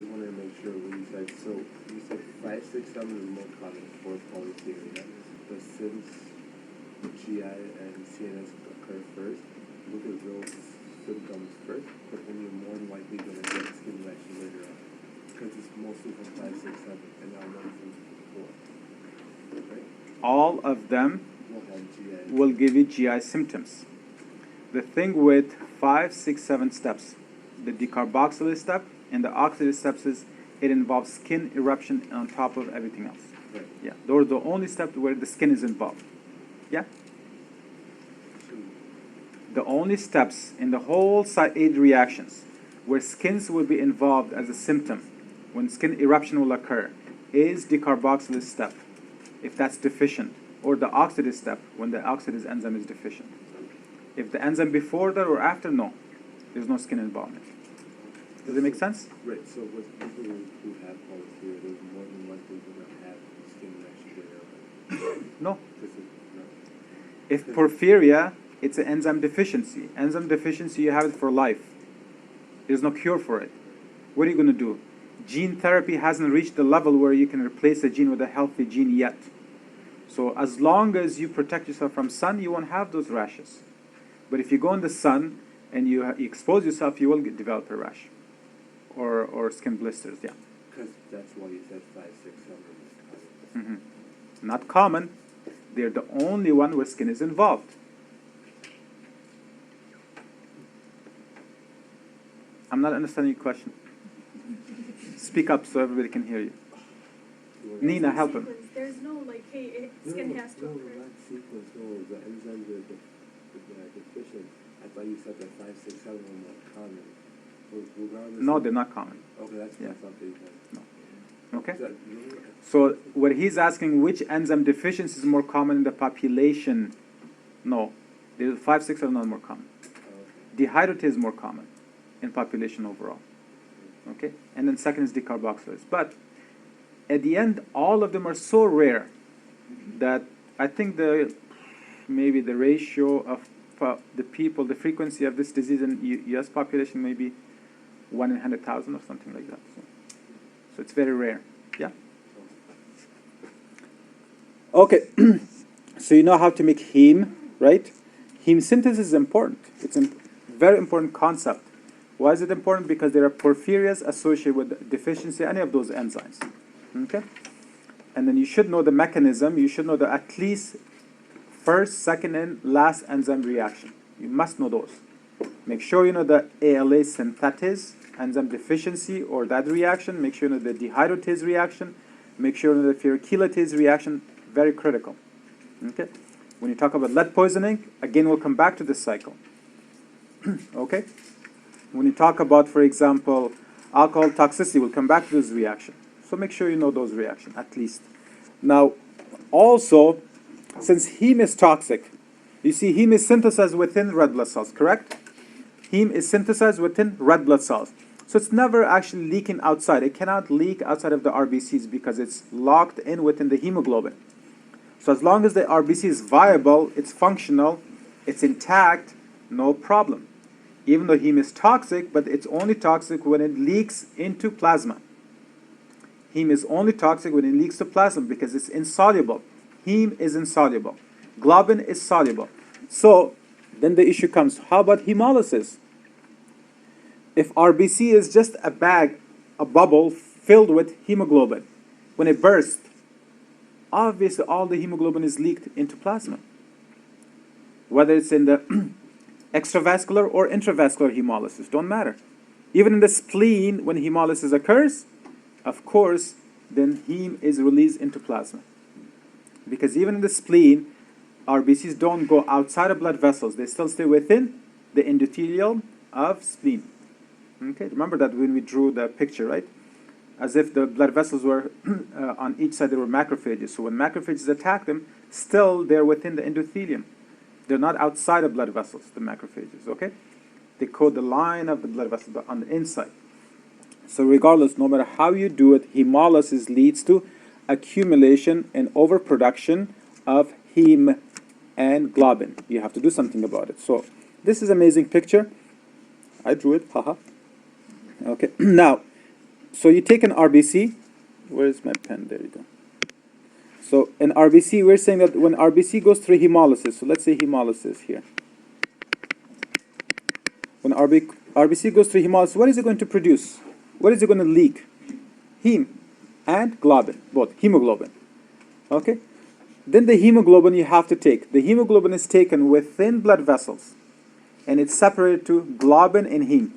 I wanted to make sure what you said. So you said 567 is more common for polycythemia, but since GI and CNS occur first, look at those symptoms first, but then you're more than likely going to get skin infection later on, because it's mostly from 567 and not one from 4. Right? All of them Will have GI. will give you GI symptoms. The thing with 5, 6, 7 steps, the decarboxylase step and the oxidase steps is it involves skin eruption on top of everything else. Right. Yeah, those are the only steps where the skin is involved. Yeah? The only steps in the whole side-aid reactions where skins will be involved as a symptom, when skin eruption will occur, is decarboxylase step, if that's deficient, or the oxidase step, when the oxidase enzyme is deficient. If the enzyme before that or after, no. There's no skin involvement. Does it make sense? Right, so with people who have polycythemia, they're more than likely going to have skin infection later on. No. No. If porphyria, it's an enzyme deficiency. Enzyme deficiency, you have it for life. There's no cure for it. What are you going to do? Gene therapy hasn't reached the level where you can replace a gene with a healthy gene yet. So as long as you protect yourself from sun, you won't have those rashes. But if you go in the sun and you expose yourself, you will develop a rash or skin blisters, yeah. Because that's why you said 5, 6, 7 is common. Not common. They're the only one where skin is involved. I'm not understanding your question. Speak up so everybody can hear you. Nina, help him. There's no like, hey, skin has to No, occur. not sequence, no, the enzymes are deficient. I thought you said that 5, 6, 7 were more common. So regardless No, of- they're not common. Okay, that's Yeah. what I thought they said. Okay? That- So what he's asking, which enzyme deficiency is more common in the population? No. The 5, 6 are not more common. okay. Dehydratase is more common in population overall. Okay? And then second is decarboxylase. But at the end, all of them are so rare that I think maybe the ratio of the people, the frequency of this disease in U.S. population may be 1 in 100,000 or something like that. So it's very rare. Yeah? Okay. So you know how to make heme, right? Heme synthesis is important. It's a very important concept. Why is it important? Because there are porphyrias associated with deficiency, any of those enzymes. Okay? And then you should know the mechanism. You should know the at least first, second, and last enzyme reaction. You must know those. Make sure you know the ALA synthetase, enzyme deficiency, or that reaction. Make sure you know the dehydratase reaction. Make sure you know the ferrochelatase reaction. Very critical. Okay? When you talk about lead poisoning, again, we'll come back to this cycle. Okay? When you talk about, for example, alcohol toxicity, we'll come back to this reaction. So make sure you know those reactions, at least. Now, also, since heme is toxic, you see heme is synthesized within red blood cells, correct? Heme is synthesized within red blood cells. So it's never actually leaking outside. It cannot leak outside of the RBCs because it's locked in within the hemoglobin. So as long as the RBC is viable, it's functional, it's intact, no problem. Even though heme is toxic, but it's only toxic when it leaks into plasma. Heme is only toxic when it leaks to plasma because it's insoluble. Heme is insoluble. Globin is soluble. So then the issue comes, how about hemolysis? If RBC is just a bag, a bubble filled with hemoglobin, when it bursts, obviously all the hemoglobin is leaked into plasma. Whether it's in the extravascular or intravascular hemolysis, don't matter. Even in the spleen, when hemolysis occurs, of course, then heme is released into plasma. Because even in the spleen, RBCs don't go outside of blood vessels. They still stay within the endothelium of spleen. Okay, remember that when we drew the picture, right? As if the blood vessels were on each side, there were macrophages. So when macrophages attack them, still they're within the endothelium. They're not outside of blood vessels, the macrophages, okay? They coat the line of the blood vessel on the inside. So regardless, no matter how you do it, hemolysis leads to accumulation and overproduction of heme and globin. You have to do something about it. So this is an amazing picture. I drew it, haha. Okay, now, So you take an RBC. Where's my pen? There you go. So in RBC, we're saying that when RBC goes through hemolysis, so let's say hemolysis here. When RBC goes through hemolysis, what is it going to produce? What is it going to leak? Heme and globin, both hemoglobin. Okay? Then the hemoglobin you have to take. The hemoglobin is taken within blood vessels, and it's separated to globin and heme,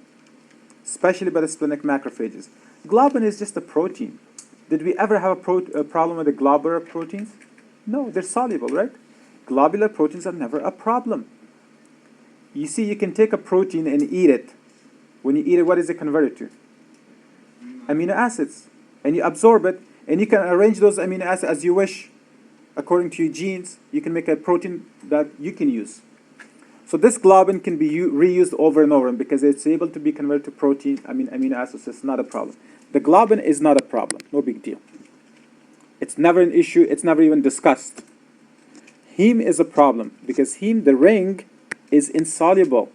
especially by the splenic macrophages. Globin is just a protein. Did we ever have a problem with the globular proteins? No, they're soluble, right? Globular proteins are never a problem. You see, you can take a protein and eat it. When you eat it, what is it converted to? Amino acids. And you absorb it, and you can arrange those amino acids as you wish. According to your genes, you can make a protein that you can use. So this globin can be reused over and over because it's able to be converted to protein, amino acids. It's not a problem. The globin is not a problem. No big deal. It's never an issue. It's never even discussed. Heme is a problem because heme, the ring, is insoluble.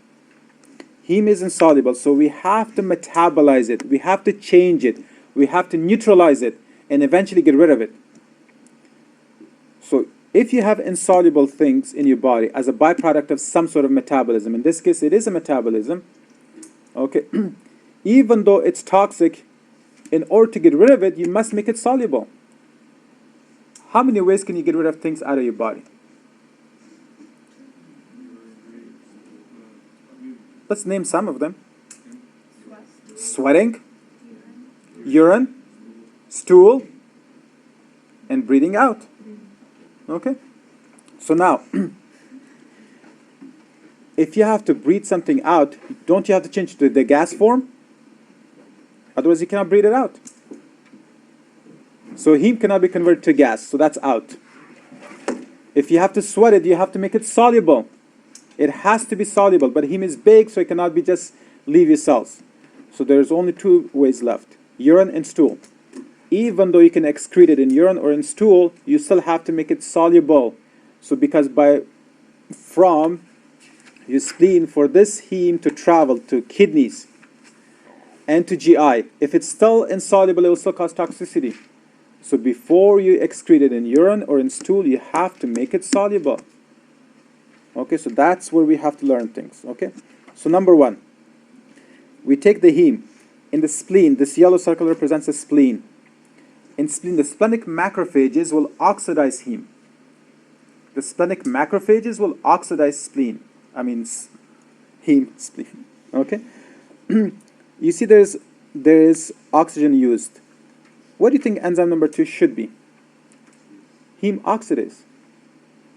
Heme is insoluble, so we have to metabolize it. We have to change it. We have to neutralize it and eventually get rid of it. So if you have insoluble things in your body as a byproduct of some sort of metabolism, in this case it is a metabolism, okay, even though it's toxic, in order to get rid of it, you must make it soluble. How many ways can you get rid of things out of your body? Let's name some of them. Sweating, urine, stool, and breathing out. Okay? So now, if you have to breathe something out, don't you have to change it to the gas form? Otherwise you cannot breathe it out. So heme cannot be converted to gas, so that's out. If you have to sweat it, you have to make it soluble. It has to be soluble, but heme is big, so it cannot be just leave your cells. So there's only two ways left, urine and stool. Even though you can excrete it in urine or in stool, you still have to make it soluble. So because from your spleen, for this heme to travel to kidneys and to GI, if it's still insoluble, it will still cause toxicity. So before you excrete it in urine or in stool, you have to make it soluble. Okay, so that's where we have to learn things. Okay, so number one, we take the heme. In the spleen, this yellow circle represents the spleen. In spleen, the splenic macrophages will oxidize heme. The splenic macrophages will oxidize spleen. Heme, spleen. Okay? You see there is oxygen used. What do you think enzyme number 2 should be? Heme oxidase.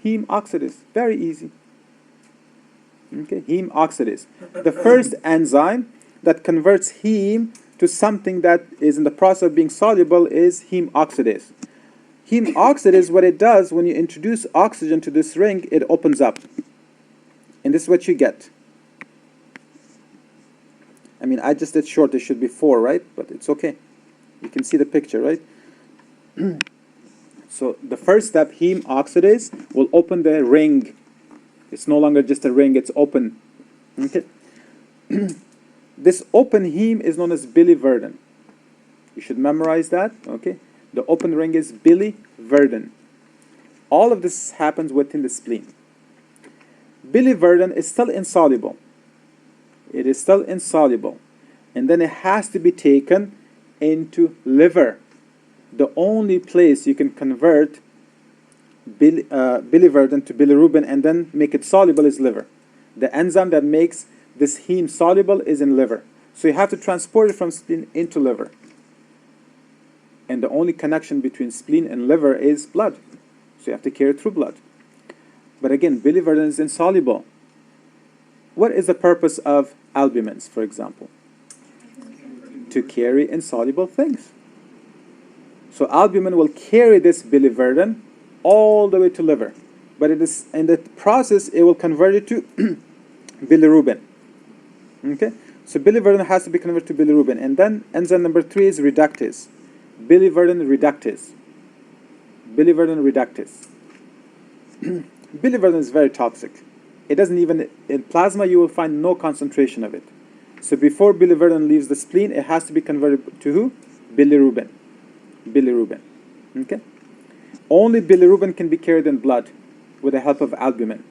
Heme oxidase. Very easy. Okay, heme oxidase. The first enzyme that converts heme to something that is in the process of being soluble is heme oxidase. Heme oxidase, what it does, when you introduce oxygen to this ring, it opens up. And this is what you get. I just did short, it should be 4, right? But it's okay. You can see the picture, right? So the first step, heme oxidase, will open the ring. It's no longer just a ring, it's open. Okay? This open heme is known as biliverdin. You should memorize that, okay? The open ring is biliverdin. All of this happens within the spleen. Biliverdin is still insoluble. It is still insoluble. And then it has to be taken into liver. The only place you can convert biliverdin to bilirubin and then make it soluble is liver. The enzyme that makes this heme soluble is in liver. So you have to transport it from spleen into liver. And the only connection between spleen and liver is blood. So you have to carry it through blood. But again, biliverdin is insoluble. What is the purpose of albumins, for example? To carry insoluble things. So albumin will carry this biliverdin all the way to liver. But it is in the process, it will convert it to bilirubin. Okay? So biliverdin has to be converted to bilirubin. And then enzyme number 3 is reductase. Biliverdin reductase. Biliverdin reductase. Biliverdin is very toxic. It doesn't even, in plasma you will find no concentration of it. So before biliverdin leaves the spleen, it has to be converted to who? Bilirubin. Bilirubin. Okay? Only bilirubin can be carried in blood with the help of albumin.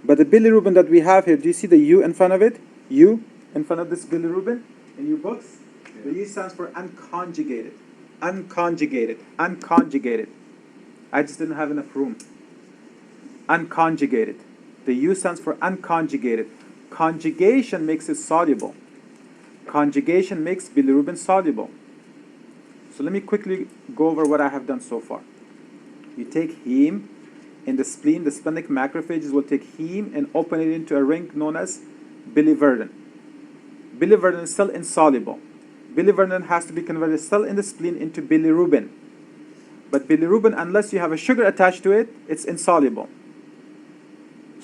But the bilirubin that we have here, do you see the U in front of it? U in front of this bilirubin in your books? The U stands for unconjugated. Unconjugated. Unconjugated. I just didn't have enough room. Unconjugated. The U stands for unconjugated. Conjugation makes it soluble. Conjugation makes bilirubin soluble. So let me quickly go over what I have done so far. You take heme in the spleen, the splenic macrophages will take heme and open it into a ring known as biliverdin. Biliverdin is still insoluble. Biliverdin has to be converted still in the spleen into bilirubin. But bilirubin, unless you have a sugar attached to it, it's insoluble.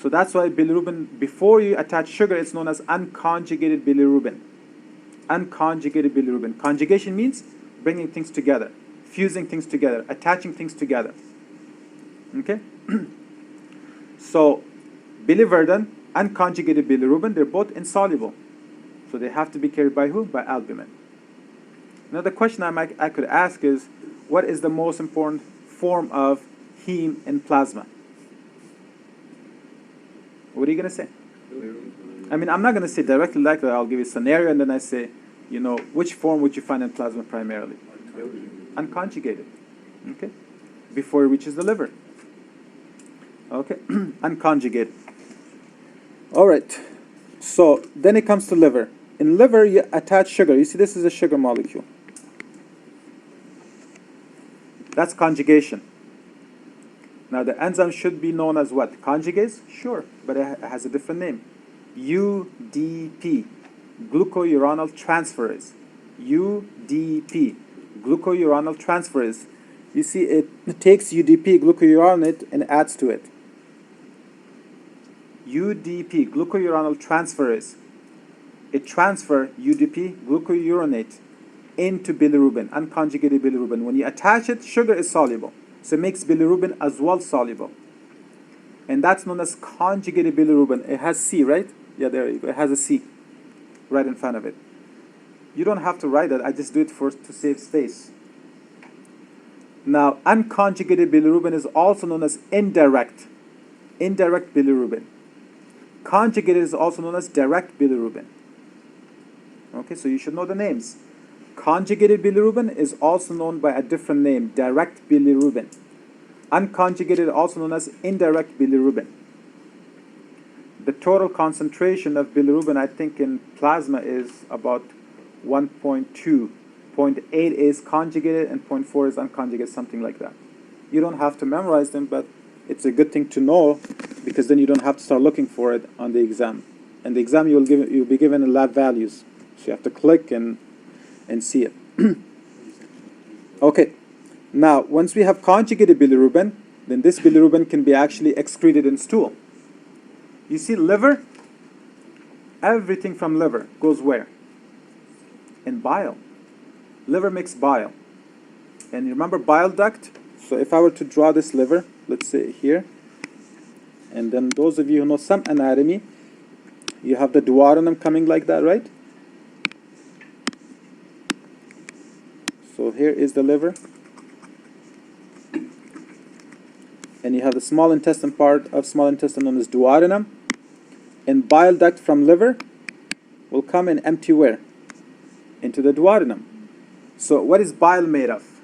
So that's why bilirubin, before you attach sugar, it's known as unconjugated bilirubin. Unconjugated bilirubin. Conjugation means bringing things together, fusing things together, attaching things together. Okay? So biliverdin, unconjugated bilirubin, they're both insoluble. So they have to be carried by who? By albumin. Another question I could ask is, what is the most important form of heme in plasma? What are you going to say? I mean, I'm not going to say directly like that. I'll give you a scenario, and then I say, which form would you find in plasma primarily? Unconjugated. Okay? Before it reaches the liver. Okay? Unconjugated. All right. So then it comes to liver. In liver, you attach sugar. You see, this is a sugar molecule. That's conjugation. Now, the enzyme should be known as what? Conjugase? Sure, but it has a different name. UDP, glucuronyl transferase. UDP, glucuronyl transferase. You see, it takes UDP, glucuronate, and adds to it. UDP, glucuronyl transferase. It transfers UDP, glucuronate, into bilirubin, unconjugated bilirubin. When you attach it, sugar is soluble. So it makes bilirubin as well soluble. And that's known as conjugated bilirubin. It has C, right? Yeah, there you go. It has a C right in front of it. You don't have to write that. I just do it to save space. Now, unconjugated bilirubin is also known as indirect bilirubin. Conjugated is also known as direct bilirubin. Okay, so you should know the names. Conjugated bilirubin is also known by a different name, direct bilirubin. Unconjugated, also known as indirect bilirubin. The total concentration of bilirubin, I think, in plasma is about 1.2. 0.8 is conjugated and 0.4 is unconjugated, something like that. You don't have to memorize them, but it's a good thing to know because then you don't have to start looking for it on the exam. And the exam you'll be given lab values. So you have to click and see it. Okay. Now, once we have conjugated bilirubin, then this bilirubin can be actually excreted in stool. You see, liver, everything from liver goes where? In bile. Liver makes bile. And you remember bile duct? So if I were to draw this liver, let's say here, and then those of you who know some anatomy, you have the duodenum coming like that, right? So here is the liver. And you have the small intestine part of small intestine known as duodenum. And bile duct from liver will come and empty where? Into the duodenum. So what is bile made of?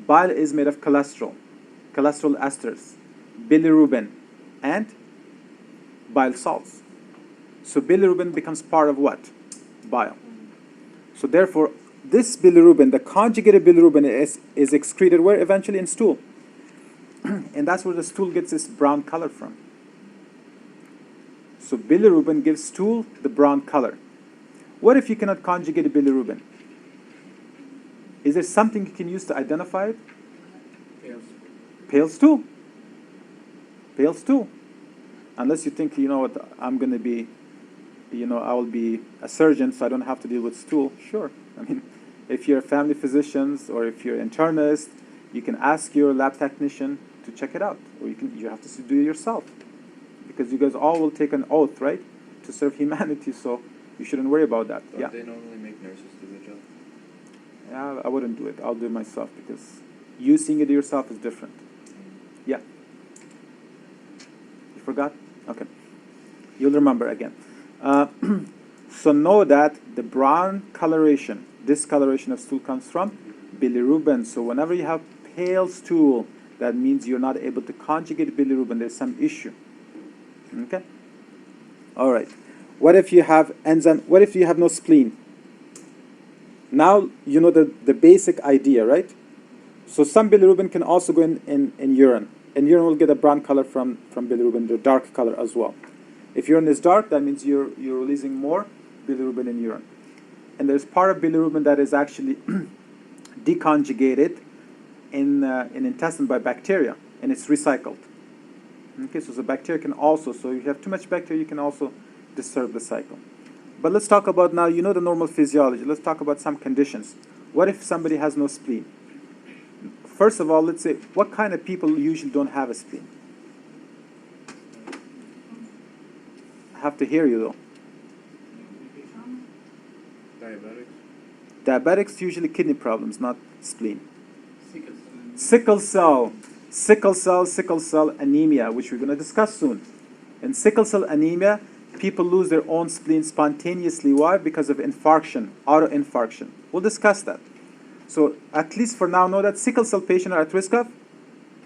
Bile is made of cholesterol esters, bilirubin, and bile salts. So bilirubin becomes part of what? Bile. So therefore, this bilirubin, the conjugated bilirubin, is excreted where? Eventually in stool. And that's where the stool gets its brown color from. So bilirubin gives stool the brown color. What if you cannot conjugate a bilirubin? Is there something you can use to identify it? Pale stool. Pale stool. Unless you think, you know what, I'm going to be, I will be a surgeon, so I don't have to deal with stool. Sure. I mean, if you're a family physician or if you're an internist, you can ask your lab technician to check it out, or you have to do it yourself, because you guys all will take an oath, right, to serve humanity. So you shouldn't worry about that. Don't they normally make nurses do the job? I wouldn't do it. I'll do it myself because you seeing it yourself is different. Yeah. You forgot? Okay. You'll remember again. So know that the brown coloration, discoloration of stool comes from bilirubin. So whenever you have pale stool, that means you're not able to conjugate bilirubin. There's some issue. Okay? All right. What if you have enzyme? What if you have no spleen? Now you know the basic idea, right? So some bilirubin can also go in urine. And urine will get a brown color from bilirubin, the dark color as well. If urine is dark, that means you're releasing more bilirubin in urine. And there's part of bilirubin that is actually deconjugated in intestine by bacteria, and it's recycled. Okay, so the bacteria can also, so if you have too much bacteria, you can also disturb the cycle. But let's talk about now, you know the normal physiology. Let's talk about some conditions. What if somebody has no spleen? First of all, let's say, what kind of people usually don't have a spleen? I have to hear you though. Diabetics. Diabetics usually kidney problems, not spleen. Sickle cell anemia, which we're going to discuss soon. In sickle cell anemia, people lose their own spleen spontaneously. Why? Because of infarction, autoinfarction. We'll discuss that. So at least for now, know that sickle cell patients are at risk of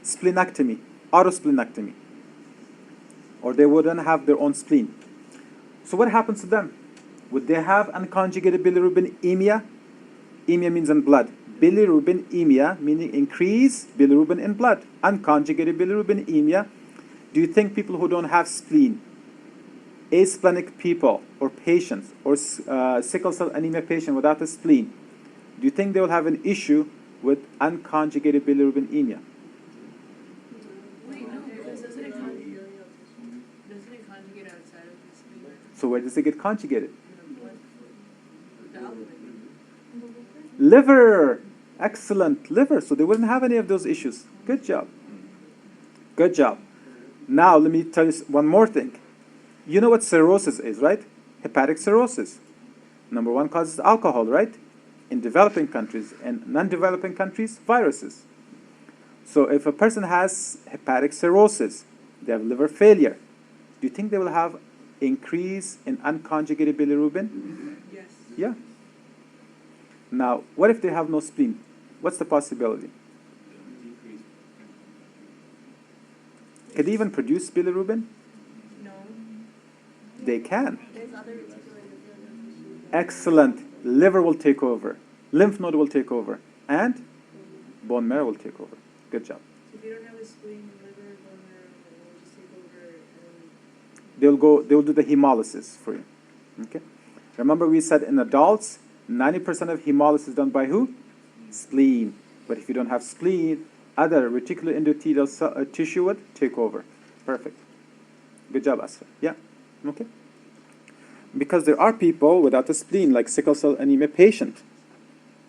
splenectomy, autosplenectomy, or they wouldn't have their own spleen. So what happens to them? Would they have unconjugated bilirubinemia? Emia means in blood. Bilirubinemia, meaning increased bilirubin in blood. Unconjugated bilirubinemia. Do you think people who don't have spleen, asplenic people or patients, or sickle cell anemia patient without a spleen, do you think they will have an issue with unconjugated bilirubinemia? Wait, no, because doesn't it conjugate outside of the spleen? So where does it get conjugated? The albumin. Liver. Excellent. Liver. So they wouldn't have any of those issues. Good job. Good job. Now let me tell you one more thing. You know what cirrhosis is, right? Hepatic cirrhosis. Number one cause is alcohol, right? In developing countries and non-developing countries, viruses. So if a person has hepatic cirrhosis, they have liver failure, do you think they will have increase in unconjugated bilirubin? Yes. Yeah. Now, what if they have no spleen? What's the possibility? Could they even produce bilirubin? No. They can. There's other reticular issues. Excellent. Liver will take over. Lymph node will take over. And bone marrow will take over. Good job. So if you don't have a spleen, liver, bone marrow, it will just take over and They'll do the hemolysis for you. Okay? Remember we said in adults, 90% of hemolysis is done by who? Spleen. But if you don't have spleen, other reticular endothelial tissue would take over. Perfect. Good job, Asra. Yeah. Okay. Because there are people without a spleen, like sickle cell anemia patient,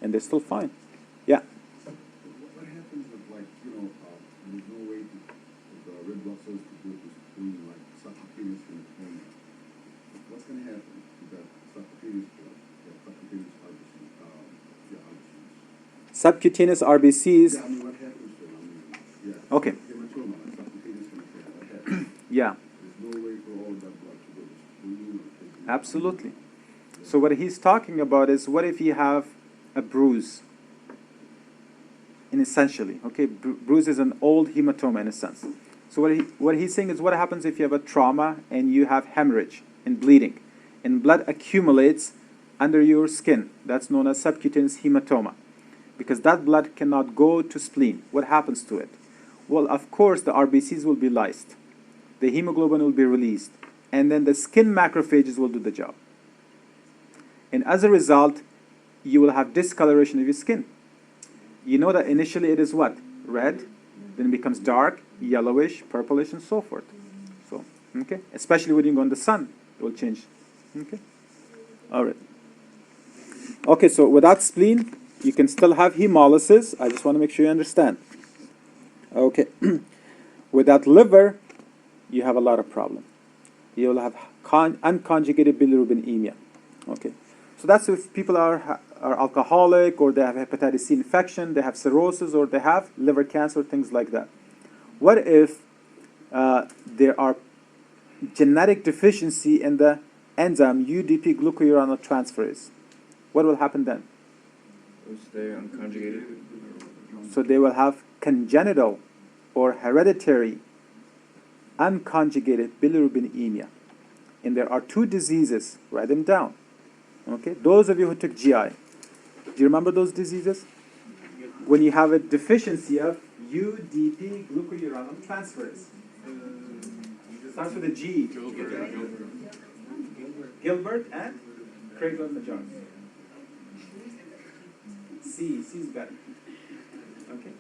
and they're still fine. Yeah. What happens if, like, there's no way for the red blood cells to go to spleen, like subcutaneous hematoma? What's going to happen to that subcutaneous blood, that subcutaneous RBCs? Subcutaneous RBCs. Yeah, I mean, what happens to them? Yeah. Okay. Hematoma, like subcutaneous hematoma, what happens? Yeah. There's no way for all of that blood to go to spleen or kidney. Absolutely. So what he's talking about is, what if you have a bruise? And essentially, okay, bruise is an old hematoma in a sense. So what he's saying is, what happens if you have a trauma and you have hemorrhage and bleeding, and blood accumulates under your skin? That's known as subcutaneous hematoma, because that blood cannot go to spleen. What happens to it? Well, of course, the RBCs will be lysed, the hemoglobin will be released, and then the skin macrophages will do the job. And as a result, you will have discoloration of your skin. You know that initially it is what? Red, then it becomes dark, yellowish, purplish, and so forth. So, okay? Especially when you go in the sun, it will change. Okay? All right. Okay, so without spleen, you can still have hemolysis. I just want to make sure you understand. Okay. Without liver, you have a lot of problems. You will have unconjugated bilirubinemia. Okay. So that's if people are are alcoholic, or they have hepatitis C infection, they have cirrhosis, or they have liver cancer, things like that. What if there are genetic deficiency in the enzyme UDP glucuronate transferase? What will happen then? They're unconjugated. So they will have congenital or hereditary unconjugated bilirubinemia. And there are two diseases. Write them down. Okay? Those of you who took GI, do you remember those diseases? When you have a deficiency of UDP glucuronate transferase. It starts with a G. Gilbert and Crigler-Najjar. C's got it. Okay.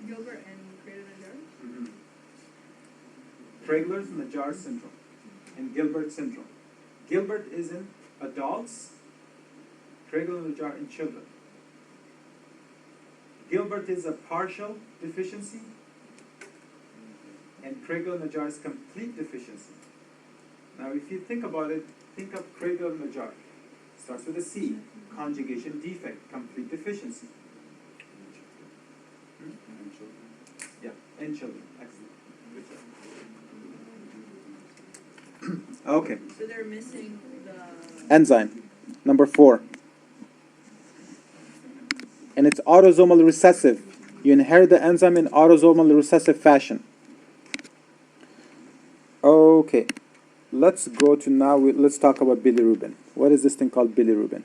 Gilbert and Crigler-Najjar? Crigler-Najjar syndrome and Gilbert syndrome. Gilbert is in adults, Crigler-Najjar in children. Gilbert is a partial deficiency, and Crigler-Najjar is complete deficiency. Now, if you think about it, think of Crigler-Najjar. Starts with a C, conjugation defect, complete deficiency. Yeah, in children. Excellent. Good job. Okay. So they're missing the... Enzyme, number 4. And it's autosomal recessive. You inherit the enzyme in autosomal recessive fashion. Okay. Let's go to now, let's talk about bilirubin. What is this thing called bilirubin?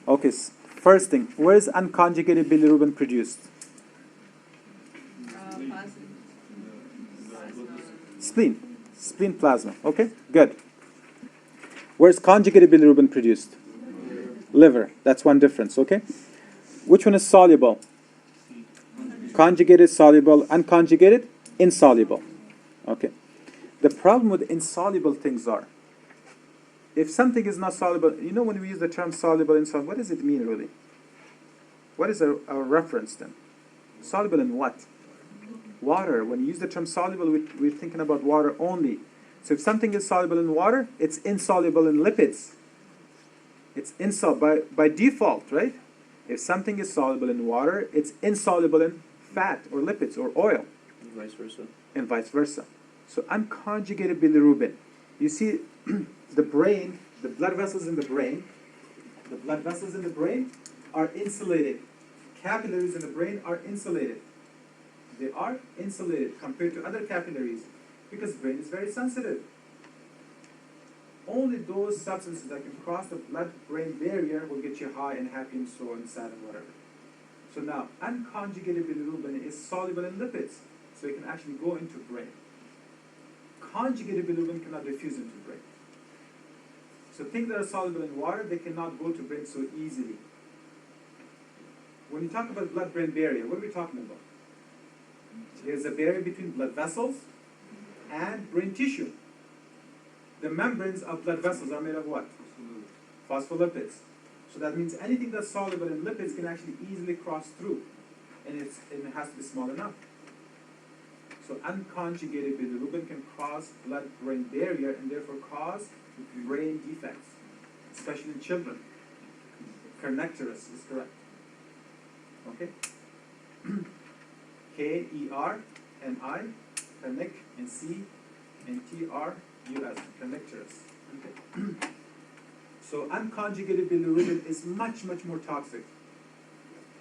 Okay, first thing, where is unconjugated bilirubin produced? Plasma. Spleen plasma. Okay, good. Where's conjugated bilirubin produced? Liver. That's one difference, okay? Which one is soluble? Conjugated, soluble, unconjugated, insoluble. Okay. The problem with insoluble things are, if something is not soluble, you know when we use the term soluble, insoluble, what does it mean really? What is our reference then? Soluble in what? Water. When you use the term soluble, we're thinking about water only. So if something is soluble in water, it's insoluble in lipids. It's insoluble by default, right? If something is soluble in water, it's insoluble in fat or lipids or oil. And vice versa. And vice versa. So unconjugated bilirubin. You see the brain, the blood vessels in the brain are insulated. Capillaries in the brain are insulated. They are insulated compared to other capillaries because the brain is very sensitive. Only those substances that can cross the blood-brain barrier will get you high and happy and so and sad and whatever. So now, unconjugated bilirubin is soluble in lipids, so it can actually go into brain. Conjugated bilirubin cannot diffuse into brain. So things that are soluble in water, they cannot go to brain so easily. When you talk about blood-brain barrier, what are we talking about? There's a barrier between blood vessels and brain tissue. The membranes of blood vessels are made of what? Phospholipids. So that means anything that's soluble in lipids can actually easily cross through. And it has to be small enough. So unconjugated bilirubin can cross blood-brain barrier and therefore cause brain defects, especially in children. Kernicterus is correct. Okay? K-E-R-N-I, kernic, and C-N-T-R-U-S, kernicterus. Okay? So unconjugated bilirubin is much, much more toxic.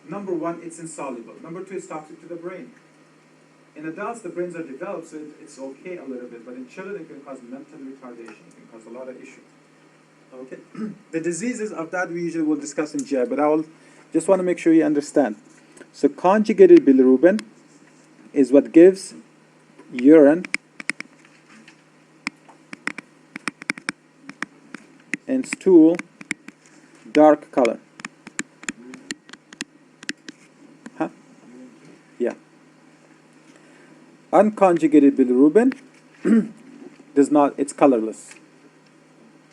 Number 1, it's insoluble. Number 2, it's toxic to the brain. In adults, the brains are developed, so it's okay a little bit, but in children, it can cause mental retardation. It can cause a lot of issues. Okay? The diseases of that we usually will discuss in GI, but I will just want to make sure you understand. So conjugated bilirubin is what gives urine and stool dark color. Huh? Yeah. Unconjugated bilirubin does not, it's colorless.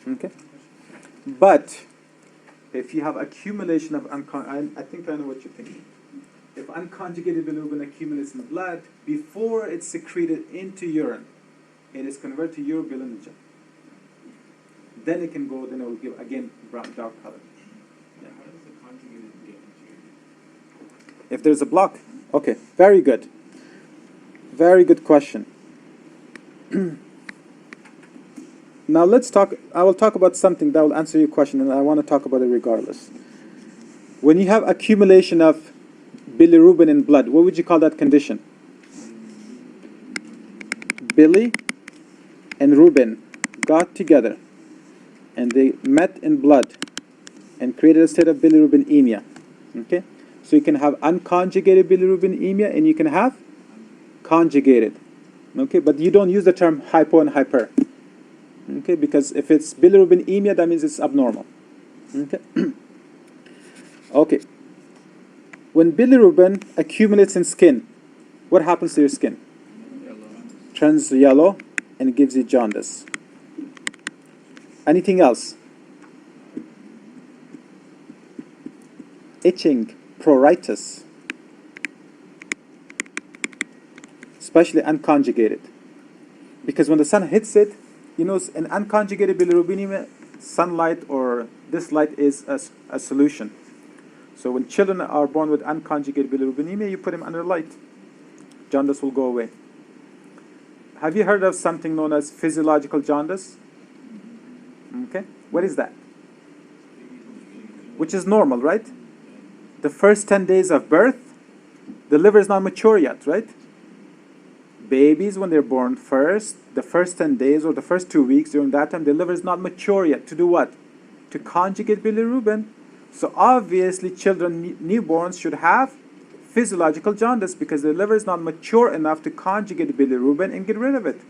Okay? But if you have accumulation of I think I know what you're thinking. If unconjugated bilirubin accumulates in the blood, before it's secreted into urine, it is converted to urobilinogen. Then it can go, then it will give, again, brown, dark color. Yeah. How does the conjugated get into your... If there's a block. Okay, very good. Very good question. Now let's talk, I will talk about something that will answer your question, and I want to talk about it regardless. When you have accumulation of bilirubin in blood, what would you call that condition? Billy and Rubin got together and they met in blood and created a state of bilirubinemia. Okay? So you can have unconjugated bilirubinemia and you can have conjugated. Okay? But you don't use the term hypo and hyper. Okay? Because if it's bilirubinemia, that means it's abnormal. Okay? Okay. When bilirubin accumulates in skin, what happens to your skin? Yellow. Turns yellow and gives you jaundice. Anything else? Itching, pruritus, especially unconjugated. Because when the sun hits it, you know, in unconjugated bilirubinemia, sunlight or this light is a solution. So when children are born with unconjugated bilirubinemia, you put them under light. Jaundice will go away. Have you heard of something known as physiological jaundice? Okay. What is that? Which is normal, right? The first 10 days of birth, the liver is not mature yet, right? Babies, when they're born first, the first 10 days or the first 2 weeks, during that time, the liver is not mature yet. To do what? To conjugate bilirubin. So obviously children, newborns should have physiological jaundice because the liver is not mature enough to conjugate bilirubin and get rid of it.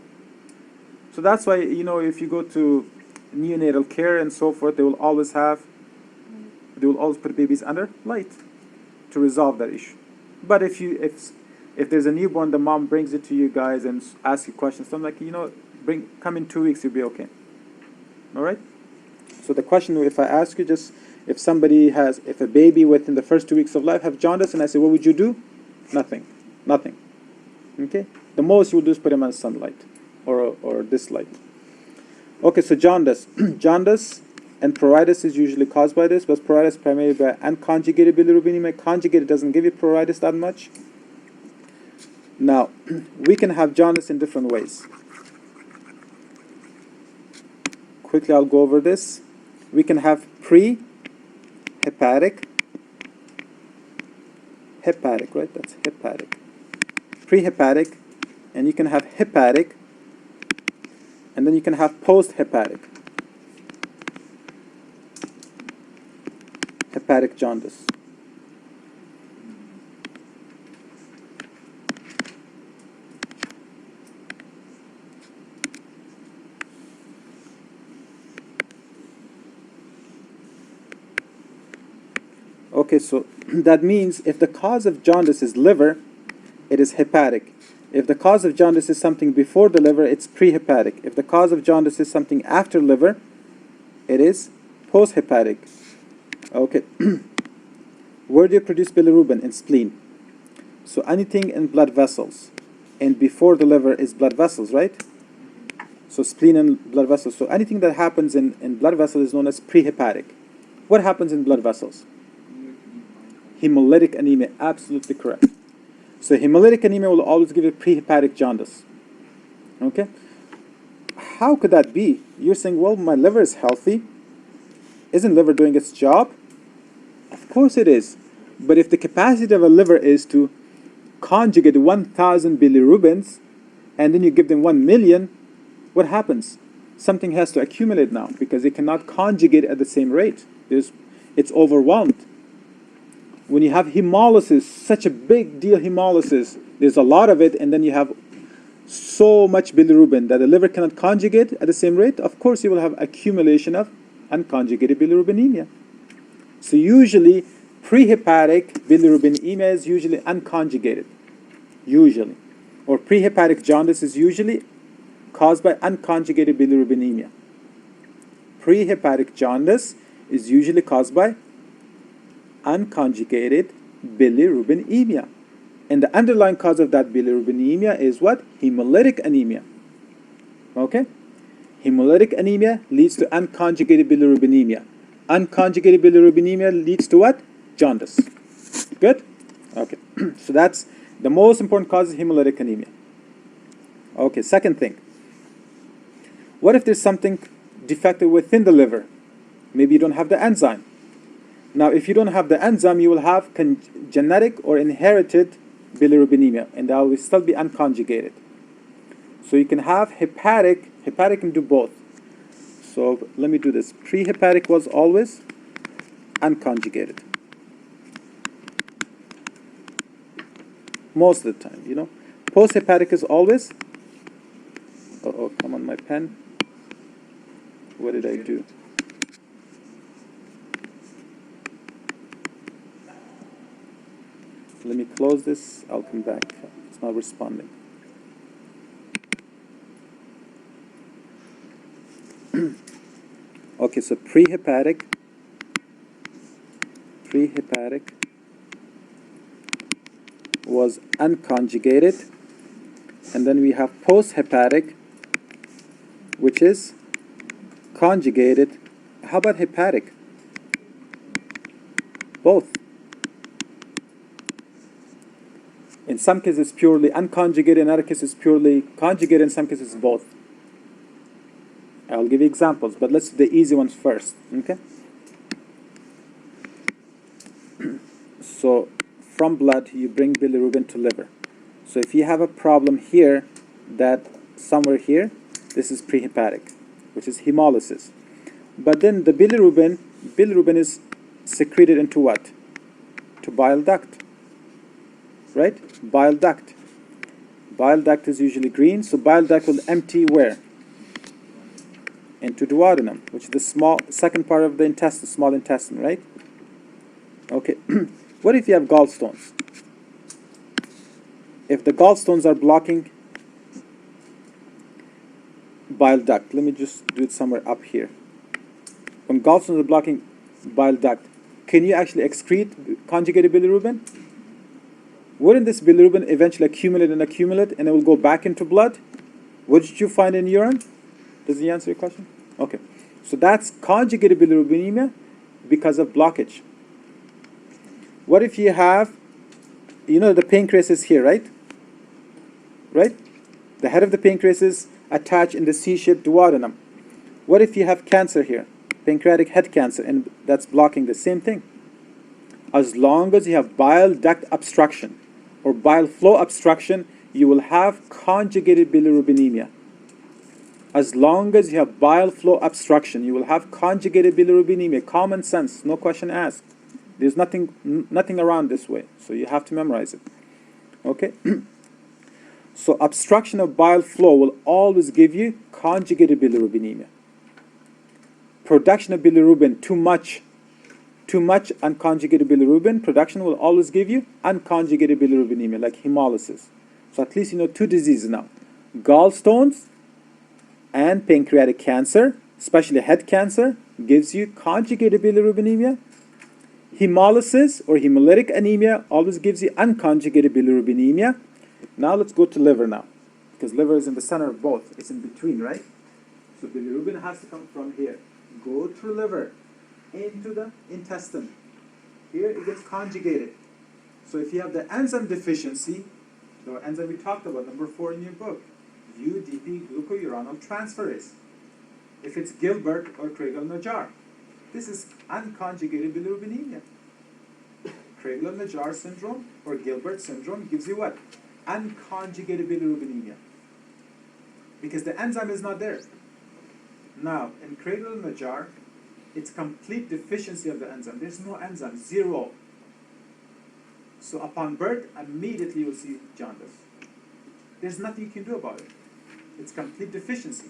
So that's why, you know, if you go to neonatal care and so forth, they will always put babies under light to resolve that issue. But if there's a newborn, the mom brings it to you guys and asks you questions, so I'm like, you know, come in 2 weeks, you'll be okay. All right? So the question, if I ask you, just if a baby within the first 2 weeks of life have jaundice, and I say, what would you do? Nothing. Okay? The most you will do is put him on sunlight or this light. Okay, so jaundice. Jaundice and pruritus is usually caused by this, but pruritus primarily by unconjugated bilirubinemia. Conjugated doesn't give you pruritus that much. Now, we can have jaundice in different ways. Quickly, I'll go over this. We can have pre-hepatic, right? That's hepatic. Pre-hepatic, and you can have hepatic, and then you can have post-hepatic. Hepatic jaundice. Okay, so that means if the cause of jaundice is liver, it is hepatic. If the cause of jaundice is something before the liver, it's pre-hepatic. If the cause of jaundice is something after liver, it is post-hepatic. Okay. Where do you produce bilirubin? In spleen. So anything in blood vessels. And before the liver is blood vessels, right? So spleen and blood vessels. So anything that happens in blood vessels is known as pre-hepatic. What happens in blood vessels? Hemolytic anemia. Absolutely correct. So hemolytic anemia will always give you pre-hepatic jaundice. Okay? How could that be? You're saying, well, my liver is healthy. Isn't liver doing its job? Of course it is. But if the capacity of a liver is to conjugate 1,000 bilirubins, and then you give them 1 million, what happens? Something has to accumulate now, because it cannot conjugate at the same rate. It's overwhelmed. When you have hemolysis, such a big deal hemolysis, there's a lot of it, and then you have so much bilirubin that the liver cannot conjugate at the same rate, of course you will have accumulation of unconjugated bilirubinemia. So usually, pre-hepatic bilirubinemia is usually unconjugated. Usually. Or pre-hepatic jaundice is usually caused by unconjugated bilirubinemia. Pre-hepatic jaundice is usually caused by unconjugated bilirubinemia. And the underlying cause of that bilirubinemia is what? Hemolytic anemia. Okay? Hemolytic anemia leads to unconjugated bilirubinemia. Unconjugated bilirubinemia leads to what? Jaundice. Good? Okay. So that's the most important cause is hemolytic anemia. Okay, second thing. What if there's something defective within the liver? Maybe you don't have the enzyme. Now, if you don't have the enzyme, you will have genetic or inherited bilirubinemia, and that will still be unconjugated. So you can have hepatic can do both. So let me do this. Prehepatic was always unconjugated. Most of the time, you know. Posthepatic is always, oh, come on, my pen. What did I do? Let me close this. I'll come back. It's not responding. Okay, so prehepatic was unconjugated, and then we have posthepatic, which is conjugated. How about hepatic? Both. In some cases, purely unconjugated. In other cases, purely conjugated. In some cases, both. I'll give you examples, but let's do the easy ones first. Okay. So, from blood, you bring bilirubin to liver. So, if you have a problem here, that somewhere here, this is prehepatic, which is hemolysis. But then the bilirubin is secreted into what? To bile duct. Right? Bile duct. Bile duct is usually green, so bile duct will empty where? Into duodenum, which is the small second part of the intestine, small intestine, right? Okay. What if you have gallstones? If the gallstones are blocking bile duct, let me just do it somewhere up here. When gallstones are blocking bile duct, can you actually excrete conjugated bilirubin? Wouldn't this bilirubin eventually accumulate and it will go back into blood? What did you find in urine? Does he answer your question? Okay. So that's conjugated bilirubinemia because of blockage. What if you have, you know, the pancreas is here, right? Right? The head of the pancreas is attached in the C-shaped duodenum. What if you have cancer here? Pancreatic head cancer, and that's blocking the same thing. As long as you have bile duct obstruction or bile flow obstruction, you will have conjugated bilirubinemia. As long as you have bile flow obstruction, you will have conjugated bilirubinemia. Common sense, no question asked. There's nothing around this way, so you have to memorize it. Okay? So obstruction of bile flow will always give you conjugated bilirubinemia. Production of bilirubin, too much unconjugated bilirubin production will always give you unconjugated bilirubinemia, like hemolysis. So at least you know two diseases now. Gallstones and pancreatic cancer, especially head cancer, gives you conjugated bilirubinemia. Hemolysis or hemolytic anemia always gives you unconjugated bilirubinemia. Now let's go to liver now, because liver is in the center of both. It's in between, right? So bilirubin has to come from here, go through liver, into the intestine. Here it gets conjugated. So if you have the enzyme deficiency, the enzyme we talked about, number 4 in your book, UDP glucuronal transferase. If it's Gilbert or Crigel-Najjar, this is unconjugated bilirubinemia. Crigel-Najjar syndrome or Gilbert syndrome gives you what? Unconjugated bilirubinemia. Because the enzyme is not there. Now, in Crigel-Najjar, it's complete deficiency of the enzyme. There's no enzyme, zero. So upon birth, immediately you'll see jaundice. There's nothing you can do about it. It's complete deficiency.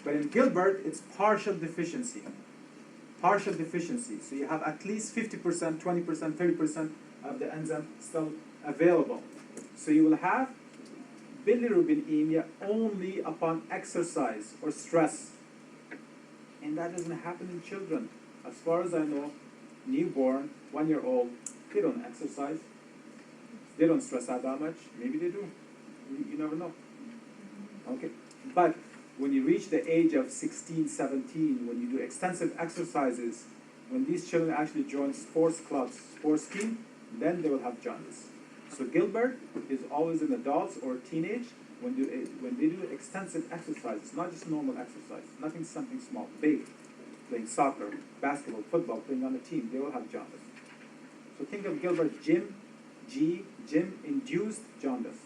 But in Gilbert, it's partial deficiency. Partial deficiency. So you have at least 50%, 20%, 30% of the enzyme still available. So you will have bilirubinemia only upon exercise or stress. And that doesn't happen in children. As far as I know, newborn, 1-year-old, they don't exercise. They don't stress out that much. Maybe they do. You never know. Okay. But when you reach the age of 16, 17, when you do extensive exercises, when these children actually join sports clubs, sports team, then they will have jaundice. So Gilbert is always in adults or teenage when they do extensive exercises, not just normal exercise, nothing something small, big, playing soccer, basketball, football, playing on a team, they will have jaundice. So think of Gilbert gym-induced jaundice,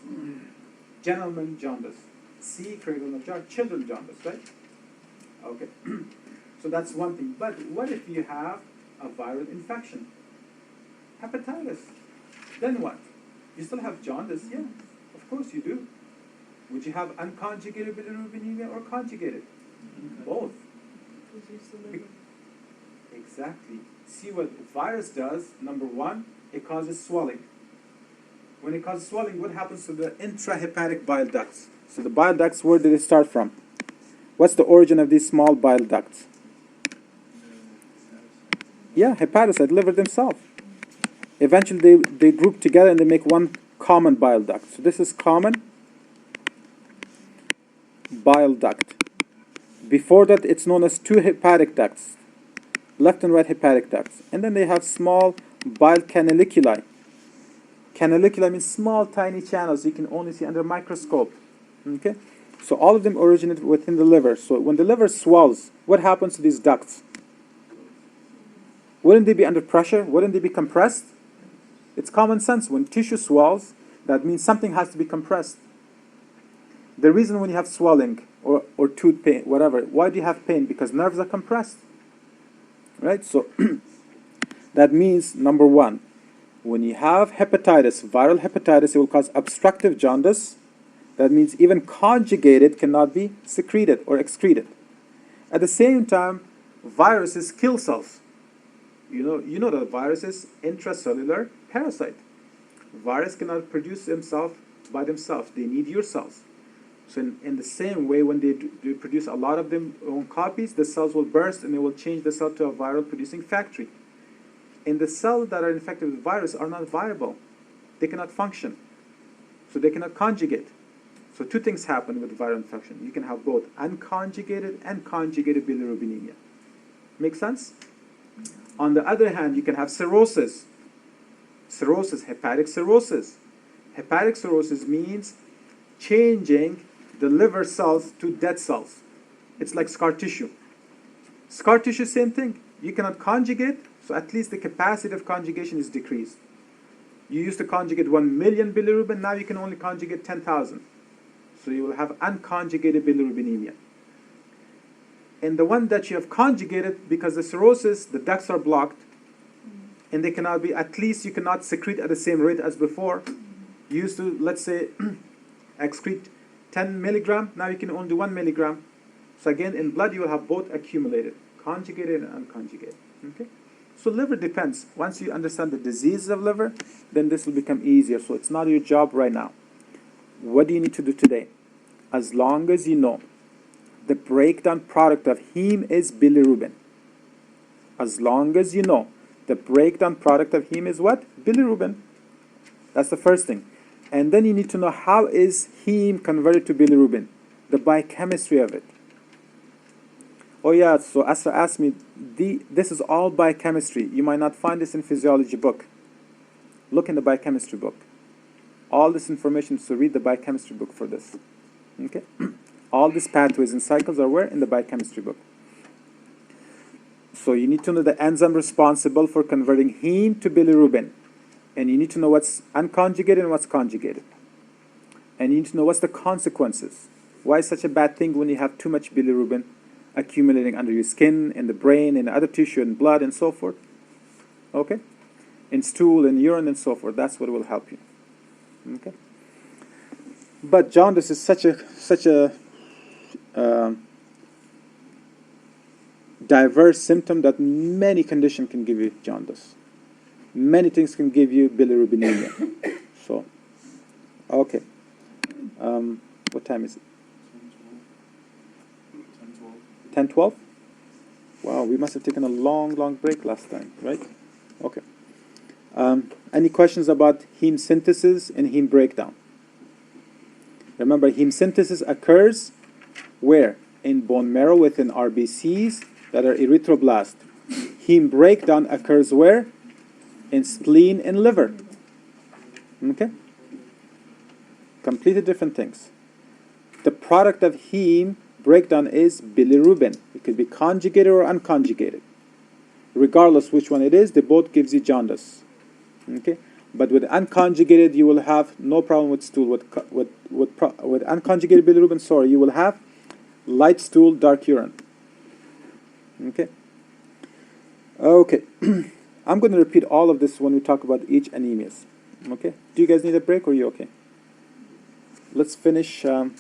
gentleman jaundice, cradle of children jaundice, right? Okay. So that's one thing. But what if you have a viral infection? Hepatitis. Then what? You still have jaundice? Yeah, of course you do. Would you have unconjugated bilirubinemia or conjugated? Both. Because you still live Exactly. See what the virus does. Number one, it causes swelling. When it causes swelling, what happens to the intrahepatic bile ducts? So the bile ducts, where did it start from? What's the origin of these small bile ducts? Yeah, hepatocyte, liver themselves. Eventually they group together and they make one common bile duct. So this is common bile duct. Before that, it's known as two hepatic ducts, left and right hepatic ducts. And then they have small bile canaliculi. Canaliculi means small, tiny channels you can only see under a microscope. Okay? So all of them originate within the liver. So when the liver swells, what happens to these ducts? Wouldn't they be under pressure? Wouldn't they be compressed? It's common sense. When tissue swells, that means something has to be compressed. The reason when you have swelling or tooth pain, whatever, why do you have pain? Because nerves are compressed. Right? So that means, number one, when you have hepatitis, viral hepatitis, it will cause obstructive jaundice. That means even conjugated cannot be secreted or excreted. At the same time, viruses kill cells. You know that virus is intracellular parasite. Virus cannot produce themselves by themselves. They need your cells. So in the same way, when they do produce a lot of them own copies, the cells will burst and they will change the cell to a viral producing factory. And the cells that are infected with virus are not viable. They cannot function. So they cannot conjugate. So two things happen with viral infection. You can have both unconjugated and conjugated bilirubinemia. Make sense? On the other hand, you can have cirrhosis. Cirrhosis, hepatic cirrhosis. Hepatic cirrhosis means changing the liver cells to dead cells. It's like scar tissue. Scar tissue, same thing. You cannot conjugate, so at least the capacity of conjugation is decreased. You used to conjugate 1 million bilirubin, now you can only conjugate 10,000. So you will have unconjugated bilirubinemia. And the one that you have conjugated, because the cirrhosis, the ducts are blocked, and they cannot be, at least you cannot secrete at the same rate as before. You used to, let's say, excrete 10 milligram, now you can only do 1 milligram. So again, in blood you will have both accumulated, conjugated and unconjugated. Okay? So liver depends. Once you understand the diseases of liver, then this will become easier. So it's not your job right now. What do you need to do today? As long as you know the breakdown product of heme is bilirubin. As long as you know the breakdown product of heme is what? Bilirubin. That's the first thing. And then you need to know how is heme converted to bilirubin, the biochemistry of it. Oh yeah, so Asra asked me, this is all biochemistry. You might not find this in physiology book. Look in the biochemistry book. All this information, so read the biochemistry book for this. Okay? All these pathways and cycles are where? In the biochemistry book. So you need to know the enzyme responsible for converting heme to bilirubin. And you need to know what's unconjugated and what's conjugated. And you need to know what's the consequences. Why is such a bad thing when you have too much bilirubin accumulating under your skin, in the brain, in other tissue, in blood, and so forth? Okay? In stool, in urine, and so forth. That's what will help you. Okay? But jaundice is such a diverse symptom that many conditions can give you jaundice. Many things can give you bilirubinemia. So, okay. What time is it? 10:12. Wow, we must have taken a long, long break last time, right? Okay. Any questions about heme synthesis and heme breakdown? Remember, heme synthesis occurs where? In bone marrow within RBCs that are erythroblast. Heme breakdown occurs where? In spleen and liver. Okay? Completely different things. The product of heme breakdown is bilirubin. It could be conjugated or unconjugated. Regardless which one it is, they both gives you jaundice. Okay? But with unconjugated, you will have no problem with stool. With unconjugated bilirubin, sorry, you will have light stool, dark urine. Okay? Okay. I'm going to repeat all of this when we talk about each anemias. Okay? Do you guys need a break or are you okay? Let's finish the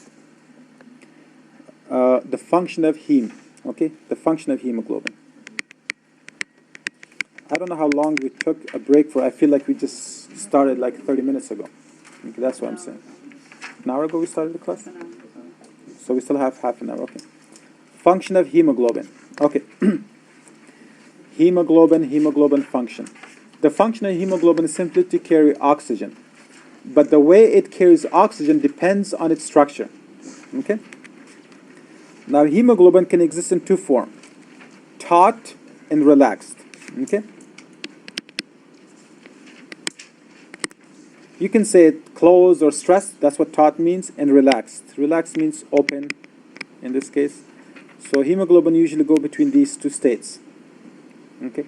function of heme. Okay? The function of hemoglobin. I don't know how long we took a break for. I feel like we just started like 30 minutes ago. Okay, that's what I'm saying. An hour ago we started the class? So we still have half an hour. Okay. Function of hemoglobin. Okay. Hemoglobin function. The function of hemoglobin is simply to carry oxygen. But the way it carries oxygen depends on its structure. Okay? Now hemoglobin can exist in two forms. Taut and relaxed. Okay? You can say it closed or stressed. That's what taut means. And relaxed. Relaxed means open in this case. So hemoglobin usually go between these two states. Okay?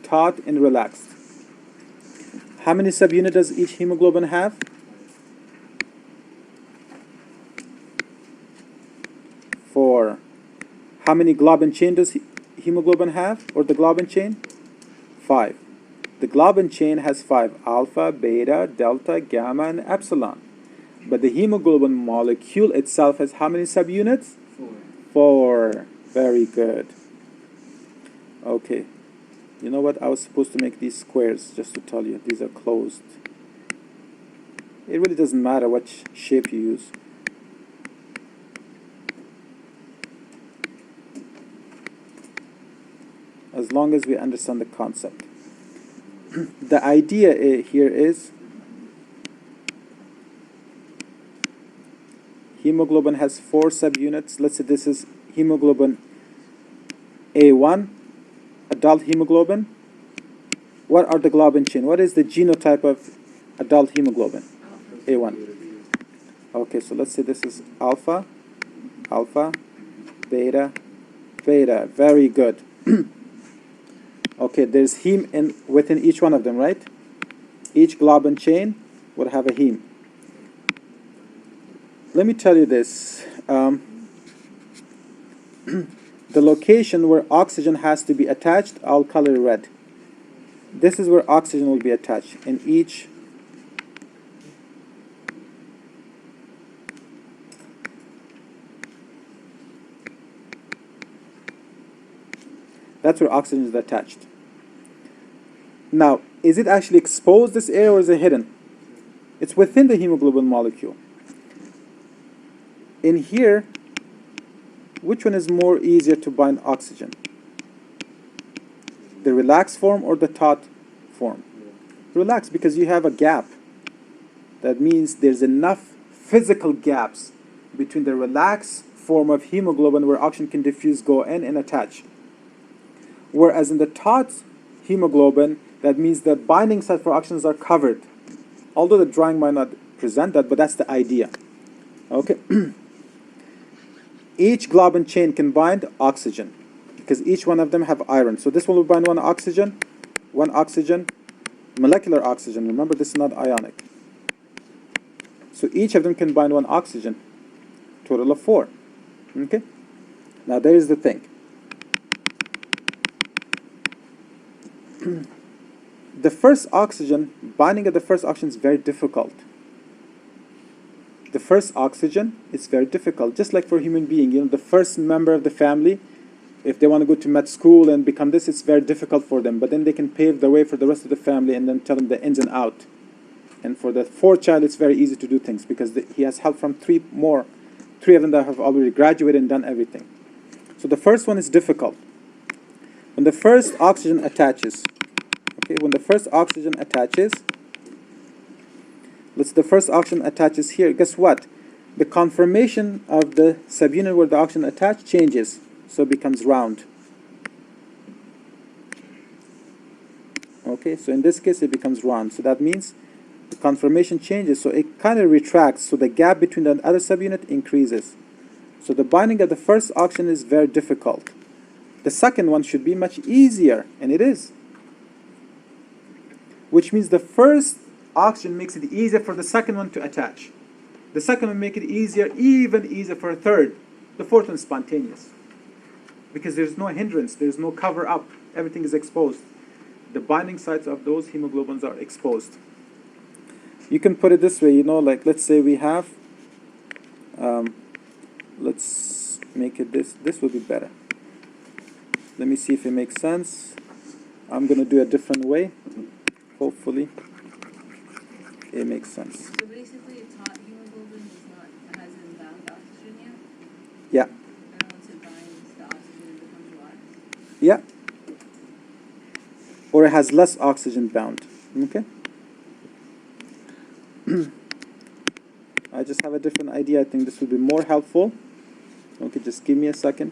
Taut and relaxed. How many subunits does each hemoglobin have? 4. How many globin chain does hemoglobin have, or the globin chain? 5. The globin chain has 5: alpha, beta, delta, gamma, and epsilon. But the hemoglobin molecule itself has how many subunits? 4. Very good. Okay. You know what? I was supposed to make these squares just to tell you. These are closed. It really doesn't matter what shape you use. As long as we understand the concept. The idea here is hemoglobin has 4 subunits. Let's say this is hemoglobin A1, adult hemoglobin. What are the globin chain? What is the genotype of adult hemoglobin? A1. Okay, so let's say this is alpha, alpha, beta, beta. Very good. Okay, there's heme within each one of them, right? Each globin chain would have a heme. Let me tell you this. The location where oxygen has to be attached, I'll color it red. This is where oxygen will be attached in each. That's where oxygen is attached. Now, is it actually exposed, this area, or is it hidden? It's within the hemoglobin molecule. In here, which one is more easier to bind oxygen? The relaxed form or the taut form? Relaxed, because you have a gap. That means there's enough physical gaps between the relaxed form of hemoglobin where oxygen can diffuse, go in, and attach. Whereas in the taut hemoglobin, that means the binding site for oxygens are covered. Although the drawing might not present that, but that's the idea. Okay. Each globin chain can bind oxygen because each one of them have iron. So this one will bind one oxygen, molecular oxygen. Remember, this is not ionic. So each of them can bind one oxygen, total of 4. Okay. Now there is the thing. The first oxygen, binding of the first oxygen is very difficult. The first oxygen is very difficult, just like for a human being. You know, the first member of the family, if they want to go to med school and become this, it's very difficult for them. But then they can pave the way for the rest of the family and then tell them the ins and out. And for the fourth child, it's very easy to do things because he has help from 3 of them that have already graduated and done everything. So the first one is difficult. when the first oxygen attaches, okay, when the first oxygen attaches, the first oxygen attaches here, guess what? The conformation of the subunit where the oxygen attached changes, so it becomes round. Okay, so in this case it becomes round. So that means the conformation changes, so it kind of retracts, so the gap between the other subunit increases. So the binding of the first oxygen is very difficult. The second one should be much easier, and it is. Which means the first oxygen makes it easier for the second one to attach. The second one make it easier, even easier for a third. The fourth one is spontaneous. Because there's no hindrance, there's no cover up, everything is exposed. The binding sites of those hemoglobins are exposed. You can put it this way, you know, like let's say we have, let's make it this would be better. Let me see if it makes sense. I'm going to do a different way. Hopefully it makes sense. So basically, it's hot hemoglobin hasn't bound oxygen yet? Yeah. And once it binds the oxygen, it becomes what? Yeah. Or it has less oxygen bound. Okay. I just have a different idea. I think this would be more helpful. Okay, just give me a second.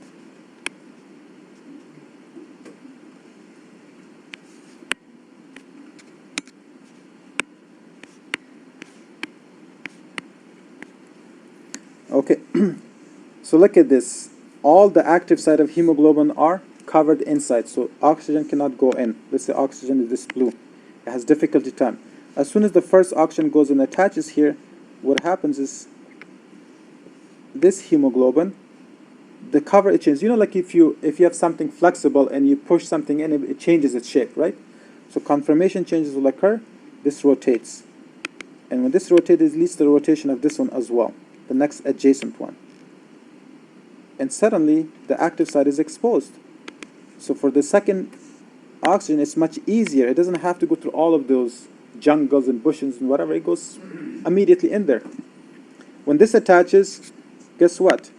Okay, so look at this. All the active site of hemoglobin are covered inside, so oxygen cannot go in. Let's say oxygen is this blue. It has difficulty time. As soon as the first oxygen goes and attaches here, what happens is this hemoglobin, the cover it changes. You know, like if you have something flexible and you push something in, it changes its shape, right? So conformation changes will occur. This rotates, and when this rotates, it leads to the rotation of this one as well, the next adjacent one. And suddenly the active site is exposed. So for the second oxygen, it's much easier. It doesn't have to go through all of those jungles and bushes and whatever. It goes immediately in there. When this attaches, guess what?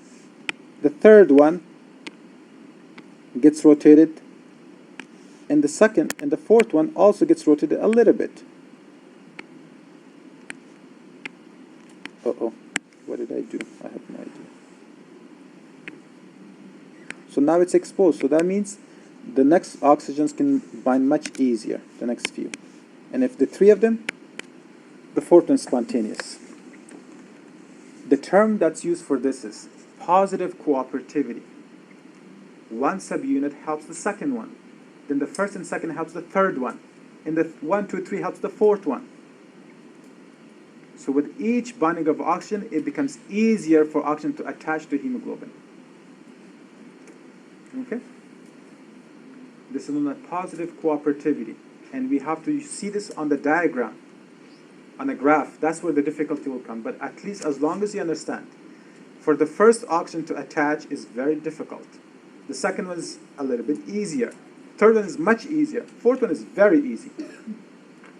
The third one gets rotated, and the second and the fourth one also gets rotated a little bit. Uh-oh, what did I do? I have no idea. So now it's exposed, so that means the next oxygens can bind much easier, the next few. And if the three of them, the fourth one is spontaneous. The term that's used for this is positive cooperativity. One subunit helps the second one. Then the first and second helps the third one. And the 1, 2, 3 helps the fourth one. So with each binding of oxygen, it becomes easier for oxygen to attach to hemoglobin. Okay? This is known as positive cooperativity. And we have to see this on the diagram, on a graph. That's where the difficulty will come. But at least as long as you understand, for the first oxygen to attach is very difficult. The second one is a little bit easier. Third one is much easier. Fourth one is very easy,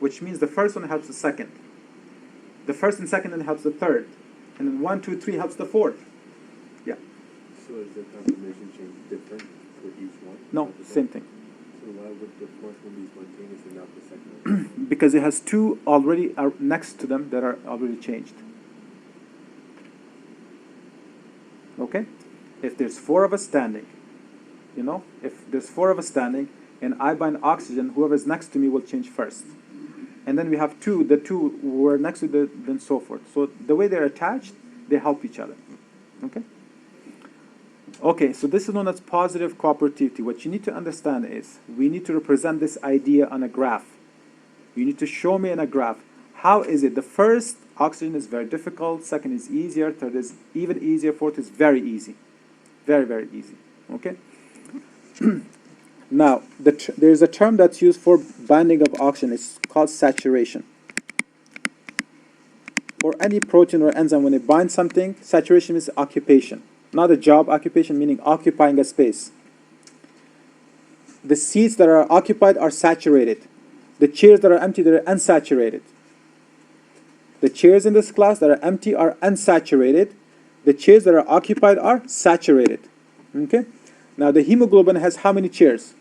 which means the first one helps the second. The first and second one helps the third. And then 1, 2, 3 helps the fourth. Yeah. So is the conformation change different for each one? No, same thing. So why would the fourth one be spontaneous and not the second one? Because it has two already next to them that are already changed. Okay? If there's 4 of us standing, you know, if there's 4 of us standing and I bind oxygen, whoever's next to me will change first. And then we have the two who are next to then so forth. So the way they're attached, they help each other. Okay? Okay, so this is known as positive cooperativity. What you need to understand is we need to represent this idea on a graph. You need to show me in a graph. How is it? The first oxygen is very difficult, second is easier, third is even easier, fourth is very easy. Very, very easy. Okay? Now, there's a term that's used for binding of oxygen. It's called saturation. For any protein or enzyme, when it binds something, saturation is occupation. Not a job occupation, meaning occupying a space. The seats that are occupied are saturated. The chairs that are empty, they're unsaturated. The chairs in this class that are empty are unsaturated. The chairs that are occupied are saturated. Okay? Now the hemoglobin has how many chairs?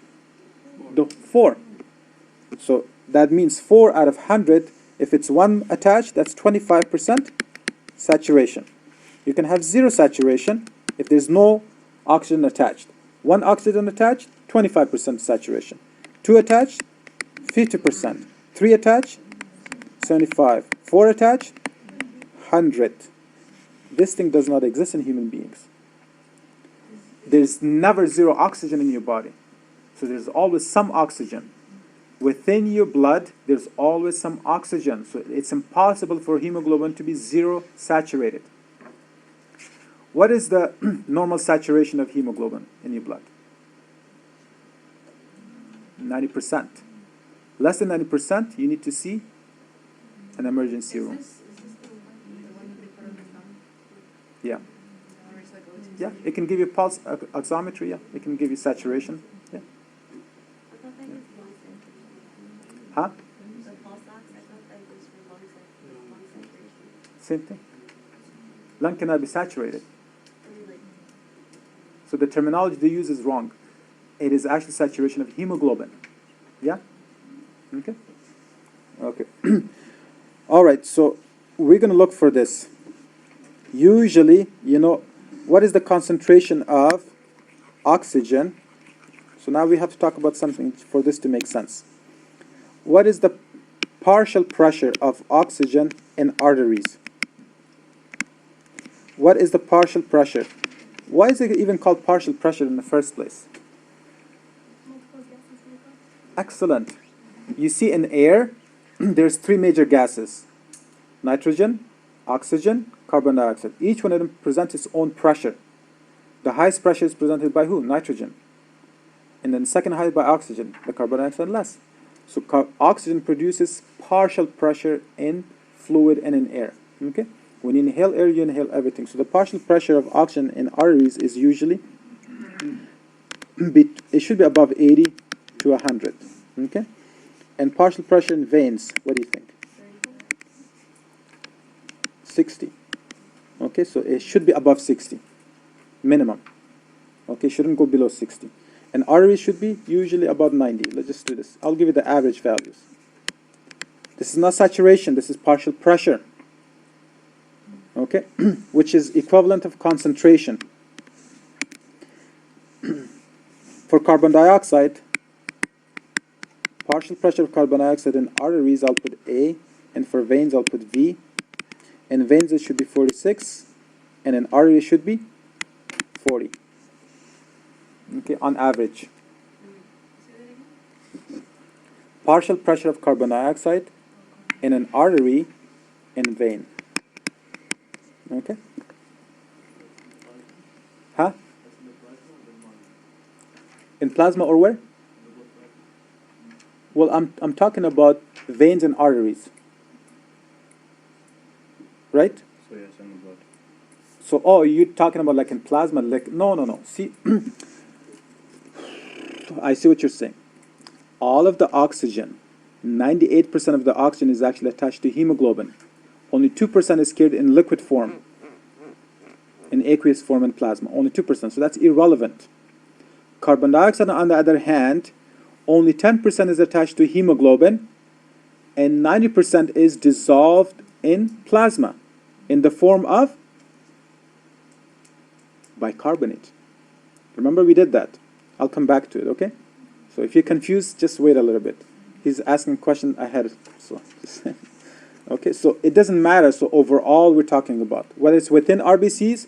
The 4. So that means 4 out of 100. If it's 1 attached, that's 25% saturation. You can have 0 saturation if there's no oxygen attached. 1 oxygen attached, 25% saturation. 2 attached, 50%. 3 attached, 75. 4 attached, 100. This thing does not exist in human beings. There's never 0 oxygen in your body. So there's always some oxygen. Within your blood, there's always some oxygen. So it's impossible for hemoglobin to be 0 saturated. What is the normal saturation of hemoglobin in your blood? 90%. Less than 90%, you need to see an emergency room. Is this the one that they put on the thumb? Yeah. Or it's like OTC? Yeah, it can give you pulse oximetry. Yeah, it can give you saturation. Yeah. I thought that was lung saturation. Huh? The pulse ox, I thought that was for lung saturation. Same thing. Lung cannot be saturated. Really? So the terminology they use is wrong. It is actually saturation of hemoglobin. Yeah? Okay? Okay. All right, so we're going to look for this. Usually, what is the concentration of oxygen? So now we have to talk about something for this to make sense. What is the partial pressure of oxygen in arteries? What is the partial pressure? Why is it even called partial pressure in the first place? Multiple gases make up. Excellent. You see in air, there's 3 major gases. Nitrogen, oxygen, carbon dioxide. Each one of them presents its own pressure. The highest pressure is presented by who? Nitrogen. And then second highest by oxygen. The carbon dioxide less. So oxygen produces partial pressure in fluid and in air. Okay? When you inhale air, you inhale everything. So the partial pressure of oxygen in arteries is usually, it should be above 80 to 100. Okay? And partial pressure in veins, what do you think? 60. Okay, so it should be above 60. Minimum. Okay, shouldn't go below 60. And arteries should be usually about 90. Let's just do this. I'll give you the average values. This is not saturation, this is partial pressure. Okay, which is equivalent of concentration. For carbon dioxide, partial pressure of carbon dioxide in arteries, I'll put A, and for veins, I'll put V. In veins, it should be 46, and in arteries, it should be 40. Okay, on average. Say that again? Partial pressure of carbon dioxide in an artery and vein. Okay? Huh? In plasma or where? Well, I'm talking about veins and arteries. Right? So yes, in the blood. So, oh, you're talking about like in plasma, like, no. See, I see what you're saying. All of the oxygen, 98% of the oxygen is actually attached to hemoglobin. Only 2% is carried in liquid form, in aqueous form in plasma. Only 2%, so that's irrelevant. Carbon dioxide, on the other hand, only 10% is attached to hemoglobin, and 90% is dissolved in plasma in the form of bicarbonate. Remember we did that. I'll come back to it, okay? So if you're confused, just wait a little bit. He's asking a question ahead. So, okay, so it doesn't matter. So overall, we're talking about whether it's within RBCs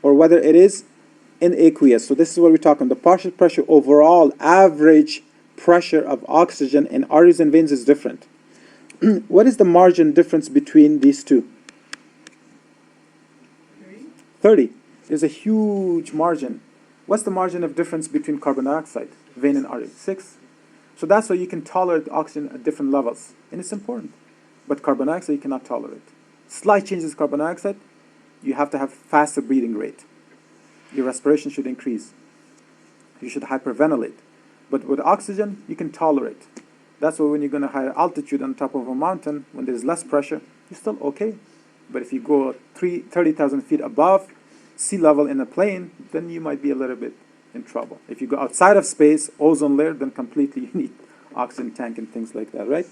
or whether it is in aqueous. So this is what we're talking. The partial pressure overall, average pressure of oxygen in arteries and veins is different. What is the margin difference between these two? 30. There's a huge margin. What's the margin of difference between carbon dioxide, vein and artery? 6. So that's why you can tolerate oxygen at different levels. And it's important. But carbon dioxide you cannot tolerate. Slight changes in carbon dioxide, you have to have faster breathing rate. Your respiration should increase. You should hyperventilate. But with oxygen, you can tolerate. That's why when you're going to higher altitude on top of a mountain, when there's less pressure, you're still okay. But if you go 30,000 feet above sea level in a plane, then you might be a little bit in trouble. If you go outside of space, ozone layer, then completely you need oxygen tank and things like that, right?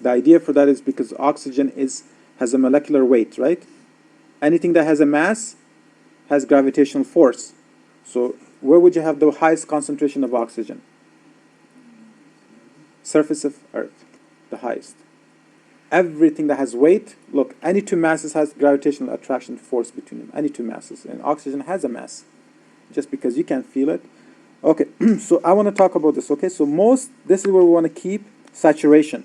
The idea for that is because oxygen has a molecular weight, right? Anything that has a mass has gravitational force. So where would you have the highest concentration of oxygen? Surface of Earth, the highest. Everything that has weight, look, any two masses has gravitational attraction force between them, any two masses. And oxygen has a mass, just because you can't feel it. Okay, so I want to talk about this, okay? So this is where we want to keep saturation.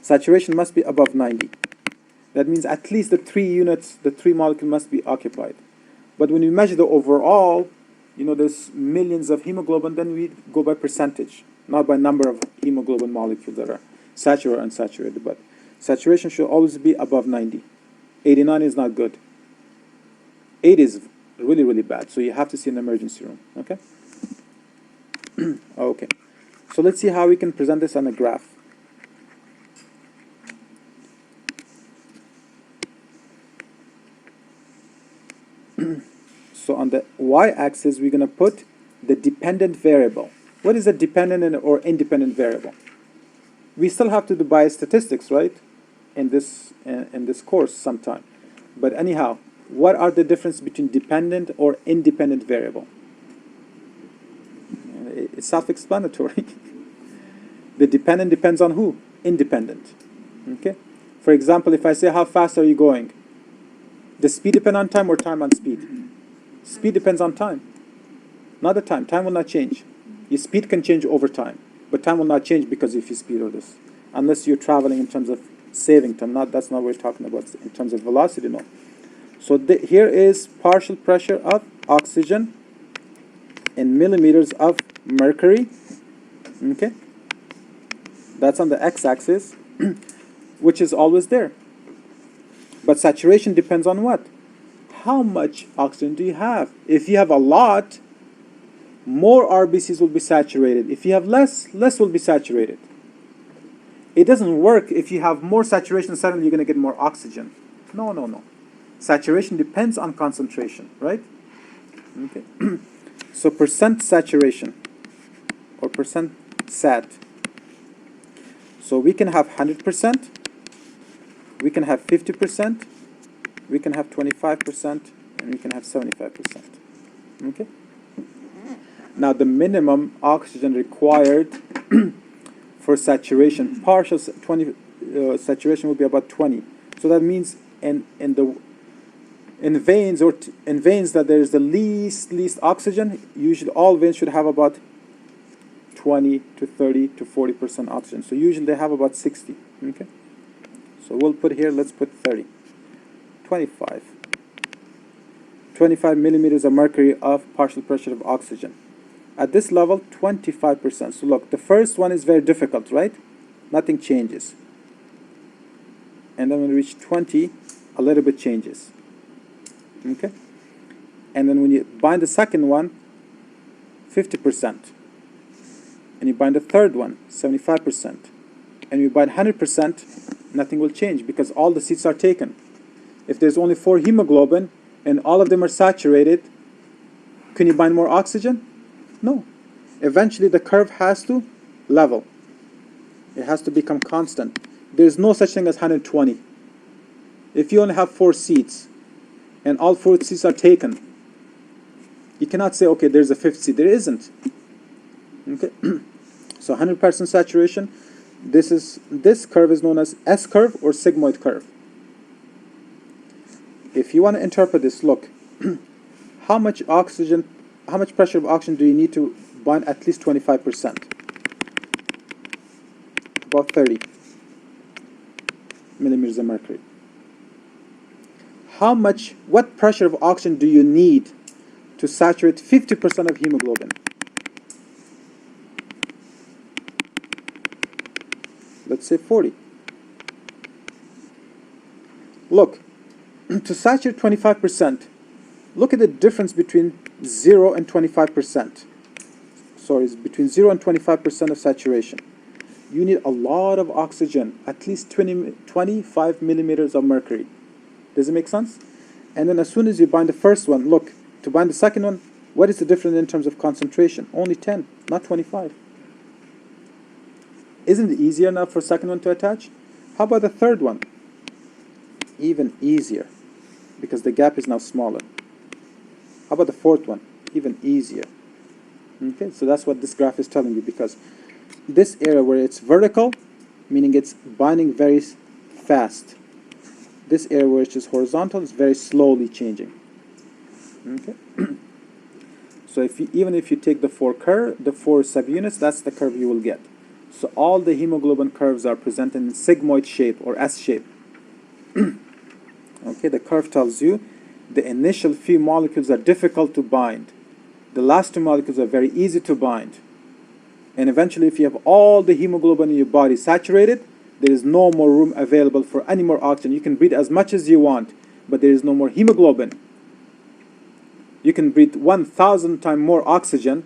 Saturation must be above 90. That means at least the 3 units, the 3 molecules must be occupied. But when we measure the overall, there's millions of hemoglobin, then we go by percentage, not by number of hemoglobin molecules that are saturated or unsaturated. But saturation should always be above 90. 89 is not good. 80 is really, really bad. So you have to see an emergency room, okay? Okay. So let's see how we can present this on a graph. So on the y-axis, we're going to put the dependent variable. What is a dependent or independent variable? We still have to do biostatistics, right? In this course sometime. But anyhow, what are the difference between dependent or independent variable? It's self-explanatory. The dependent depends on who? Independent. Okay? For example, if I say, how fast are you going? Does speed depend on time or time on speed? Speed depends on time, not the time. Time will not change. Your speed can change over time, but time will not change because if you speed or this, unless you're traveling in terms of saving time. That's not what we're talking about in terms of velocity, no. So here is partial pressure of oxygen in millimeters of mercury. Okay, that's on the x-axis, which is always there. But saturation depends on what? How much oxygen do you have? If you have a lot, more RBCs will be saturated. If you have less, less will be saturated. It doesn't work if you have more saturation, suddenly you're going to get more oxygen. No, no, no. Saturation depends on concentration, right? Okay. So percent saturation or percent sat. So we can have 100%, we can have 50%, we can have 25%, and we can have 75%. Okay? Now the minimum oxygen required for saturation, partial saturation will be about 20. So that means in veins that there is the least oxygen, usually all veins should have about 20 to 30 to 40% oxygen. So usually they have about 60. Okay? So we'll put here, let's put 30. 25 millimeters of mercury of partial pressure of oxygen. At this level, 25%. So look, the first one is very difficult, right? Nothing changes. And then when we reach 20, a little bit changes. Okay? And then when you bind the second one, 50%. And you bind the third one, 75%. And you bind 100%, nothing will change because all the seats are taken. If there's only 4 hemoglobin and all of them are saturated, can you bind more oxygen? No. Eventually the curve has to level. It has to become constant. There's no such thing as 120. If you only have 4 seats and all 4 seats are taken, you cannot say, okay, there's a 5th seat. There isn't. Okay. So 100% saturation. This curve is known as S curve or sigmoid curve. If you want to interpret this, look, how much pressure of oxygen do you need to bind at least 25%? About 30 millimeters of mercury. What pressure of oxygen do you need to saturate 50% of hemoglobin? Let's say 40. Look, to saturate 25%, look at the difference between 0 and 25%. Sorry, it's between 0 and 25% of saturation. You need a lot of oxygen, at least 25 millimeters of mercury. Does it make sense? And then as soon as you bind the first one, look, to bind the second one, What is the difference in terms of concentration? Only 10, not 25. Isn't it easier now for second one to attach? How about the third one? Even easier, because the gap is now smaller. How about the fourth one? Even easier. Okay, so that's what this graph is telling you, because this area where it's vertical, meaning it's binding very fast. This area where it's just horizontal is very slowly changing. Okay. So even if you take the four subunits, that's the curve you will get. So all the hemoglobin curves are presented in sigmoid shape or S shape. Okay, the curve tells you the initial few molecules are difficult to bind. The last two molecules are very easy to bind. And eventually, if you have all the hemoglobin in your body saturated, there is no more room available for any more oxygen. You can breathe as much as you want, but there is no more hemoglobin. You can breathe 1,000 times more oxygen,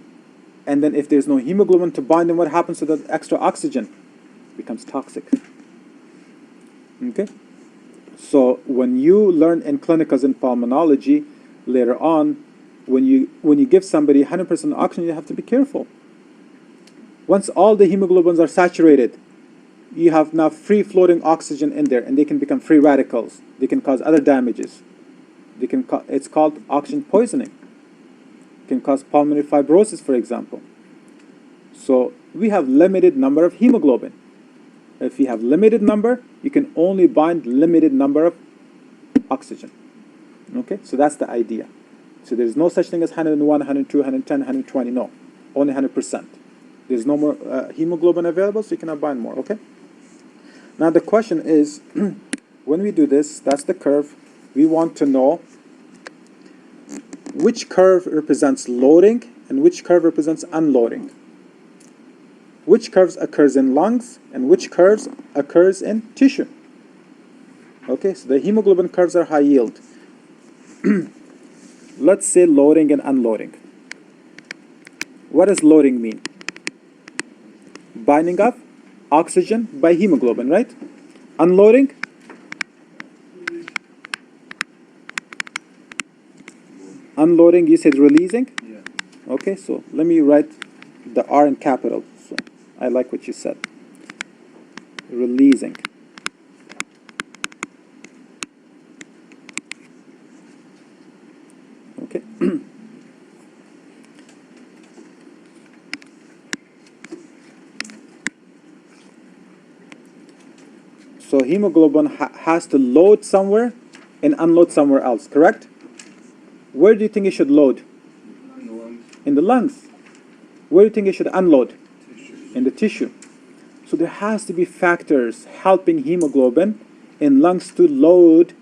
and then if there's no hemoglobin to bind, then what happens to the extra oxygen? It becomes toxic. Okay? So when you learn in clinicals in pulmonology, later on, when you give somebody 100% oxygen, you have to be careful. Once all the hemoglobins are saturated, you have now free-floating oxygen in there, and they can become free radicals. They can cause other damages. It's called oxygen poisoning. It can cause pulmonary fibrosis, for example. So we have limited number of hemoglobin. If you have limited number, you can only bind limited number of oxygen. Okay, so that's the idea. So there's no such thing as 101, 102, 110, 120. No, only 100%. There's no more hemoglobin available, so you cannot bind more. Okay. Now the question is, when we do this, that's the curve. We want to know which curve represents loading and which curve represents unloading. Which curves occurs in lungs and which curves occurs in tissue. Okay, so the hemoglobin curves are high yield. Let's say loading and unloading. What does loading mean? Binding of oxygen by hemoglobin, right? Unloading? Unloading, you said releasing? Yeah. Okay, so let me write the R in capital. So I like what you said. Releasing. Okay. So hemoglobin has to load somewhere and unload somewhere else, correct? Where do you think it should load? In the lungs. In the lungs. Where do you think it should unload? Tissue. In the tissue. So there has to be factors helping hemoglobin in lungs to load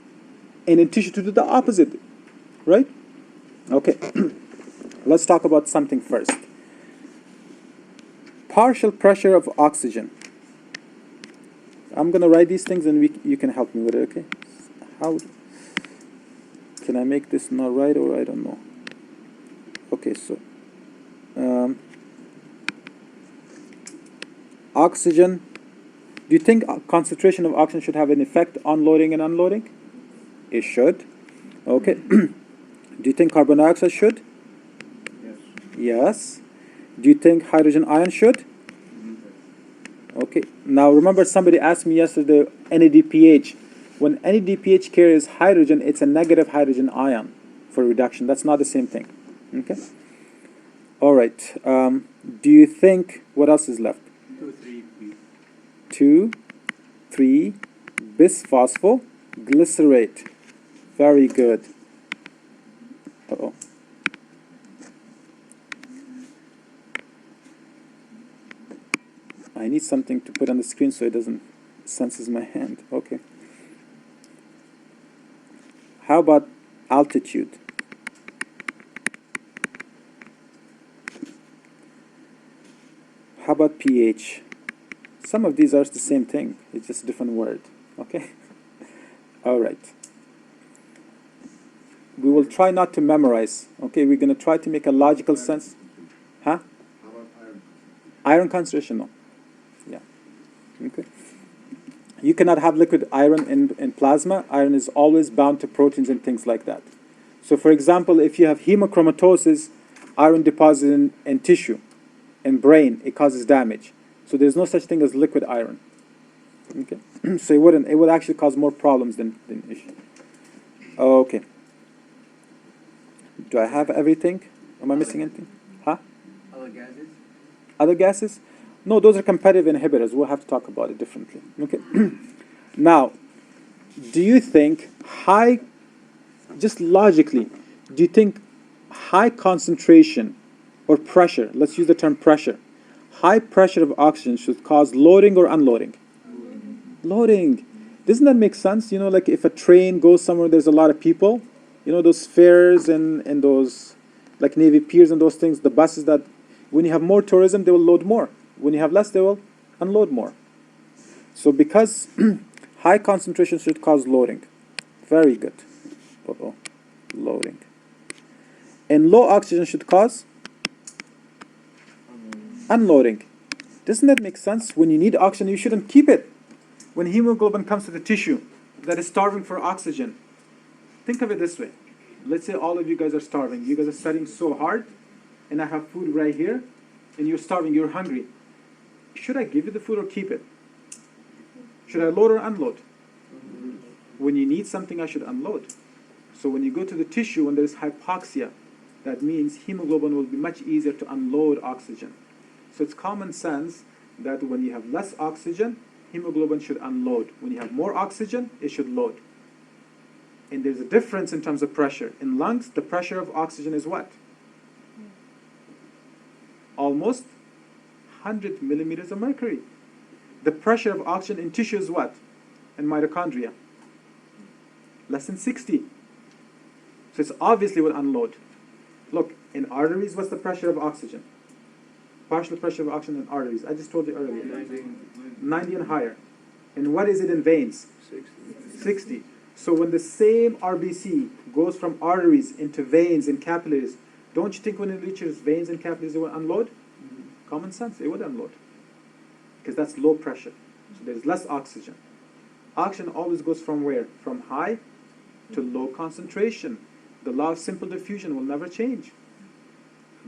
and in tissue to do the opposite, right? Okay. Let's talk about something first. Partial pressure of oxygen. I'm going to write these things and you can help me with it, okay? How can I make this not right, or I don't know? Okay, so oxygen. Do you think concentration of oxygen should have an effect on loading and unloading? It should. Okay. Do you think carbon dioxide should? Yes. Yes. Do you think hydrogen ion should? Okay. Now remember, somebody asked me yesterday, NADPH. When NADPH carries hydrogen, it's a negative hydrogen ion for reduction. That's not the same thing. Okay. All right. Do you think what else is left? 2,3 bisphosphoglycerate. Very good. Uh-oh. I need something to put on the screen so it doesn't senses my hand. Okay. How about altitude? How about pH? Some of these are the same thing. It's just a different word. Okay? All right. We will try not to memorize. Okay? We're going to try to make a logical sense. Huh? How about iron? Iron concentration, no. Yeah. Okay. You cannot have liquid iron in plasma. Iron is always bound to proteins and things like that. So, for example, if you have hemochromatosis Iron deposited in tissue, in brain, it causes damage. So there's no such thing as liquid iron. Okay, so it wouldn't. It would actually cause more problems than issue. Okay. Do I have everything? Am I missing anything? Huh? Other gases? Other gases? No, those are competitive inhibitors. We'll have to talk about it differently. Okay. Now, do you think just logically, do you think high concentration or pressure, let's use the term pressure, high pressure of oxygen should cause loading or unloading? Loading. Doesn't that make sense? You know, like if a train goes somewhere, there's a lot of people, you know, those fares and those, like Navy piers and those things, the buses that, when you have more tourism, they will load more. When you have less, they will unload more. So because high concentration should cause loading. Very good. Loading. And low oxygen should cause unloading. Doesn't that make sense? When you need oxygen, you shouldn't keep it. When hemoglobin comes to the tissue that is starving for oxygen, think of it this way. Let's say all of you guys are starving. You guys are studying so hard, and I have food right here, and you're starving, you're hungry. Should I give you the food or keep it? Should I load or unload? When you need something, I should unload. So when you go to the tissue, when there's hypoxia, that means hemoglobin will be much easier to unload oxygen. So it's common sense that when you have less oxygen, hemoglobin should unload. When you have more oxygen, it should load. And there's a difference in terms of pressure. In lungs, the pressure of oxygen is what? Almost 100 millimeters of mercury. The pressure of oxygen in tissue is what? In mitochondria? Less than 60. So it's obviously will unload. Look, in arteries, what's the pressure of oxygen? Partial pressure of oxygen in arteries. I just told you earlier. 90 and higher. And what is it in veins? 60. So when the same RBC goes from arteries into veins and capillaries, don't you think when it reaches veins and capillaries it will unload? Common sense, it would unload. Because that's low pressure. So there's less oxygen. Oxygen always goes from where? From high to low concentration. The law of simple diffusion will never change.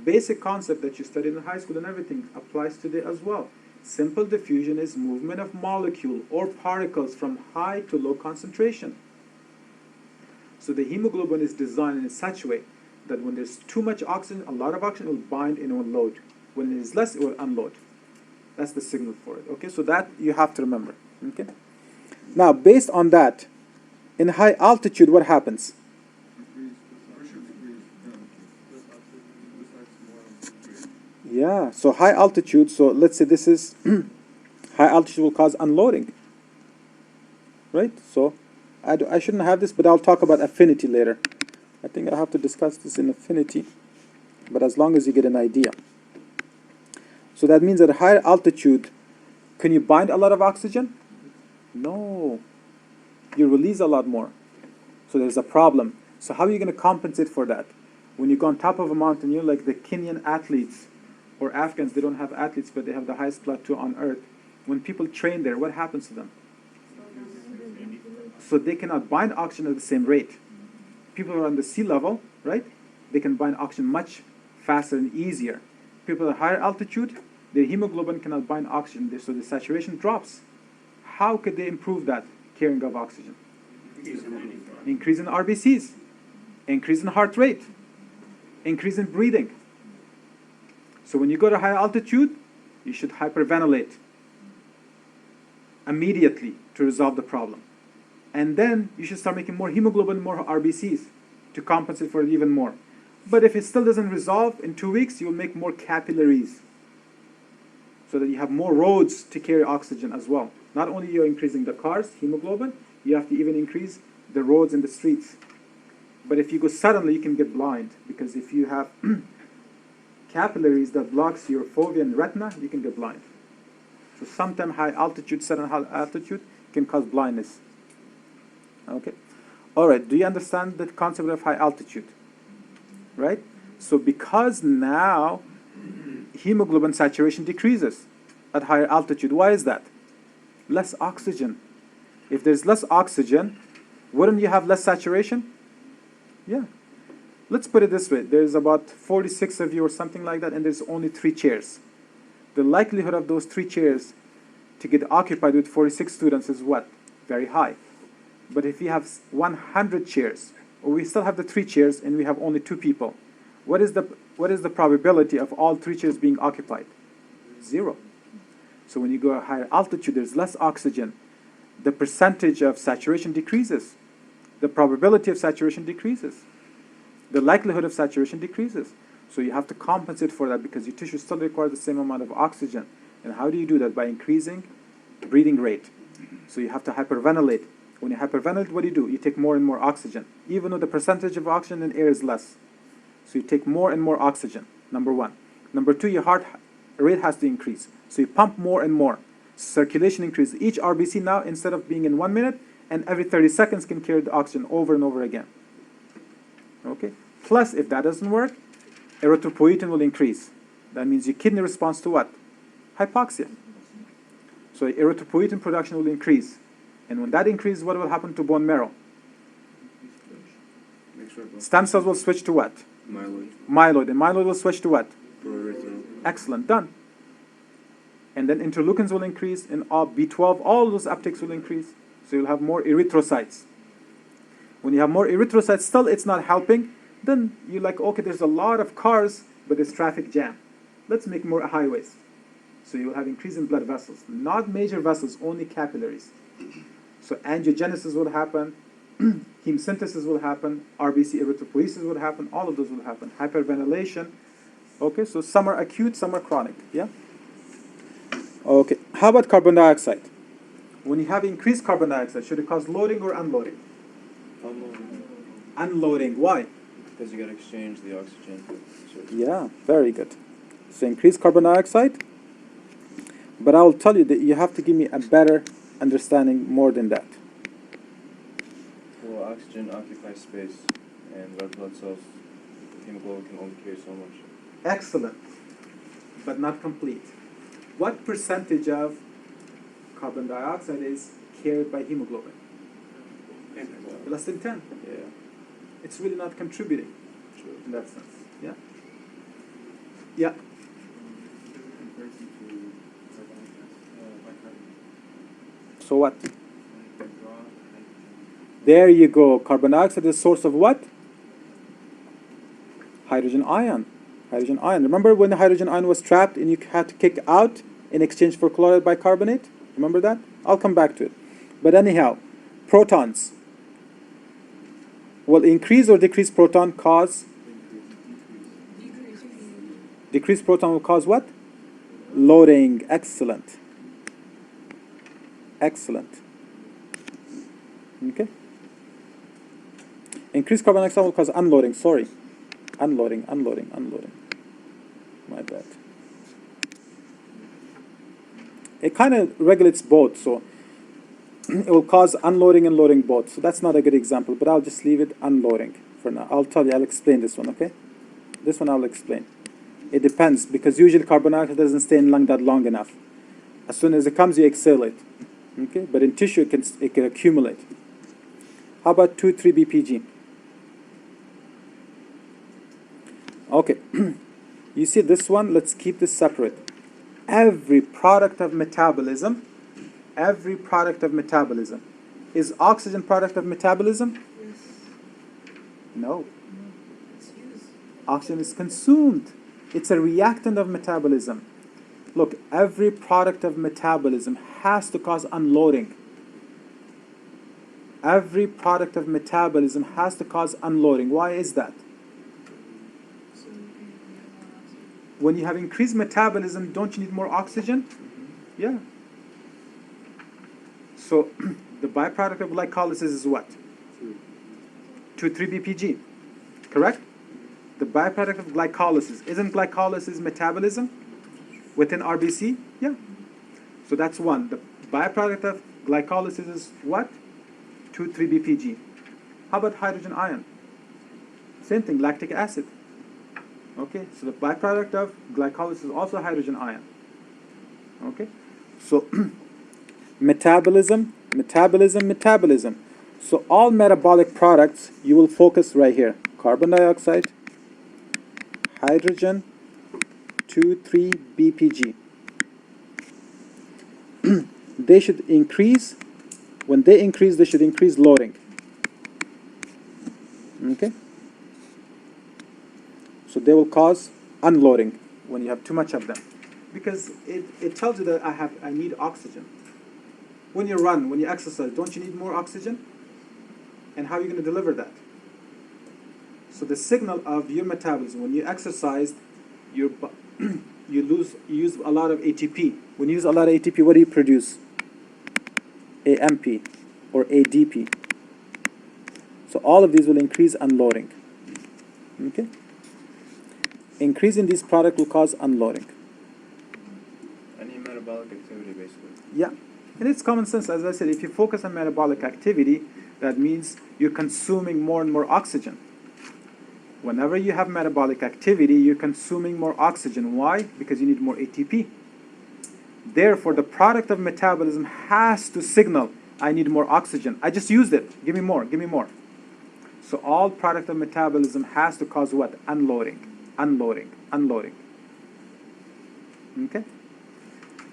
Basic concept that you studied in high school and everything applies today as well. Simple diffusion is movement of molecule or particles from high to low concentration. So the hemoglobin is designed in such a way that when there's too much oxygen, a lot of oxygen will bind and it will load. When it is less, it will unload. That's the signal for it. Okay, so that you have to remember. Okay. Now, based on that, in high altitude, what happens? Yeah, so high altitude, so let's say this is, high altitude will cause unloading. Right? So, I shouldn't have this, but I'll talk about affinity later. I think I'll have to discuss this in affinity, but as long as you get an idea. So that means at higher altitude, can you bind a lot of oxygen? No. You release a lot more. So there's a problem. So how are you going to compensate for that? When you go on top of a mountain, you know, like the Kenyan athletes or Afghans, they don't have athletes, but they have the highest plateau on earth. When people train there, what happens to them? So they cannot bind oxygen at the same rate. People who are on the sea level, right? They can bind oxygen much faster and easier. People at higher altitude, their hemoglobin cannot bind oxygen, so the saturation drops. How could they improve that carrying of oxygen? Increase in RBCs, increase in heart rate, increase in breathing. So when you go to high altitude, you should hyperventilate immediately to resolve the problem. And then you should start making more hemoglobin, more RBCs to compensate for it even more. But if it still doesn't resolve, in 2 weeks, you will make more capillaries so that you have more roads to carry oxygen as well. Not only you're increasing the cars, hemoglobin, you have to even increase the roads in the streets. But if you go suddenly, you can get blind, because if you have capillaries that blocks your fovea and retina, you can get blind. So sometimes high altitude, sudden high altitude can cause blindness. Okay. All right. Do you understand the concept of high altitude? Right? So because now hemoglobin saturation decreases at higher altitude. Why is that? Less oxygen. If there's less oxygen, wouldn't you have less saturation? Yeah. let's put it this way. There's about 46 of you or something like that, and there's only 3 chairs. The likelihood of those 3 chairs to get occupied with 46 students is what? Very high. But if we have 100 chairs, or we still have the 3 chairs and we have only 2 people, what is the probability of all 3 chairs being occupied? 0. So when you go at higher altitude, there's less oxygen. The percentage of saturation decreases. The probability of saturation decreases. The likelihood of saturation decreases. So you have to compensate for that because your tissue still requires the same amount of oxygen. And how do you do that? By increasing breathing rate. So you have to hyperventilate. When you hyperventilate, what do? You take more and more oxygen, even though the percentage of oxygen in air is less. So you take more and more oxygen, number 1. Number 2, your heart rate has to increase. So you pump more and more. Circulation increases. Each RBC now, instead of being in 1 minute, and every 30 seconds can carry the oxygen over and over again. Okay? Plus, if that doesn't work, erythropoietin will increase. That means your kidney responds to what? Hypoxia. So erythropoietin production will increase. And when that increases, what will happen to bone marrow? Stem cells will switch to what? Myeloid. Myeloid. And myeloid will switch to what? Proerythral. Excellent. Done. And then interleukins will increase, and all B12, all those uptakes will increase. So you'll have more erythrocytes. When you have more erythrocytes, still it's not helping, then you're like, okay, there's a lot of cars, but there's traffic jam. Let's make more highways. So you'll have increase in blood vessels. Not major vessels, only capillaries. So angiogenesis will happen, heme synthesis will happen, RBC erythropoiesis will happen, all of those will happen. Hyperventilation. Okay, so some are acute, some are chronic. Yeah? Okay, how about carbon dioxide? When you have increased carbon dioxide, should it cause loading or unloading? Unloading. Why? Because you got to exchange the oxygen. Yeah, very good. So increased carbon dioxide. But I will tell you that you have to give me a better understanding more than that. Well, oxygen occupies space, and red blood cells, hemoglobin can only carry so much. Excellent, but not complete. What percentage of carbon dioxide is carried by hemoglobin? Less than 10. Yeah. It's really not contributing True. in that sense. Yeah? Yeah. So what? There you go. Carbon dioxide is a source of what? Hydrogen ion. Hydrogen ion. Remember when the hydrogen ion was trapped and you had to kick out in exchange for chloride bicarbonate? Remember that? I'll come back to it. But anyhow, protons. Will increase or decrease proton cause? Decrease proton will cause what? Loading. Excellent. Excellent. Okay. Increased carbon dioxide will cause unloading. Sorry. Unloading. My bad. It kind of regulates both, so it will cause unloading and loading both. So that's not a good example, but I'll just leave it unloading for now. I'll explain this one, okay? This one I'll explain. It depends, because usually carbon dioxide doesn't stay in lung that long enough. As soon as it comes, you exhale it. Okay? But in tissue, it can accumulate. How about 2,3-BPG? Okay. You see this one? Let's keep this separate. Every product of metabolism, is oxygen product of metabolism? Yes. No. It's used. Oxygen is consumed. It's a reactant of metabolism. Look, every product of metabolism has to cause unloading. Every product of metabolism has to cause unloading. Why is that? So you can have more oxygen. When you have increased metabolism, don't you need more oxygen? Yeah. So the byproduct of glycolysis is what? 2,3-BPG. Correct? The byproduct of glycolysis. Isn't glycolysis metabolism within RBC? Yeah. So that's one. The byproduct of glycolysis is what? 2,3-BPG. How about hydrogen ion? Same thing, lactic acid. Okay, so the byproduct of glycolysis is also hydrogen ion. Okay, so metabolism. So all metabolic products, you will focus right here. carbon dioxide, hydrogen, 2,3 BPG. They should increase. When they increase, they should increase loading. Okay? So they will cause unloading when you have too much of them. Because it tells you that I need oxygen. When you run, when you exercise, don't you need more oxygen? And how are you going to deliver that? So the signal of your metabolism, when you exercise, you use a lot of ATP. When you use a lot of ATP, what do you produce? AMP or ADP. So all of these will increase unloading. Okay? Increasing these products will cause unloading. Any metabolic activity, basically. Yeah. And it's common sense. As I said, if you focus on metabolic activity, that means you're consuming more and more oxygen. Whenever you have metabolic activity, you're consuming more oxygen. Why? Because you need more ATP. Therefore, the product of metabolism has to signal, I need more oxygen. I just used it. Give me more, give me more. So all product of metabolism has to cause what? Unloading, unloading, unloading. Okay?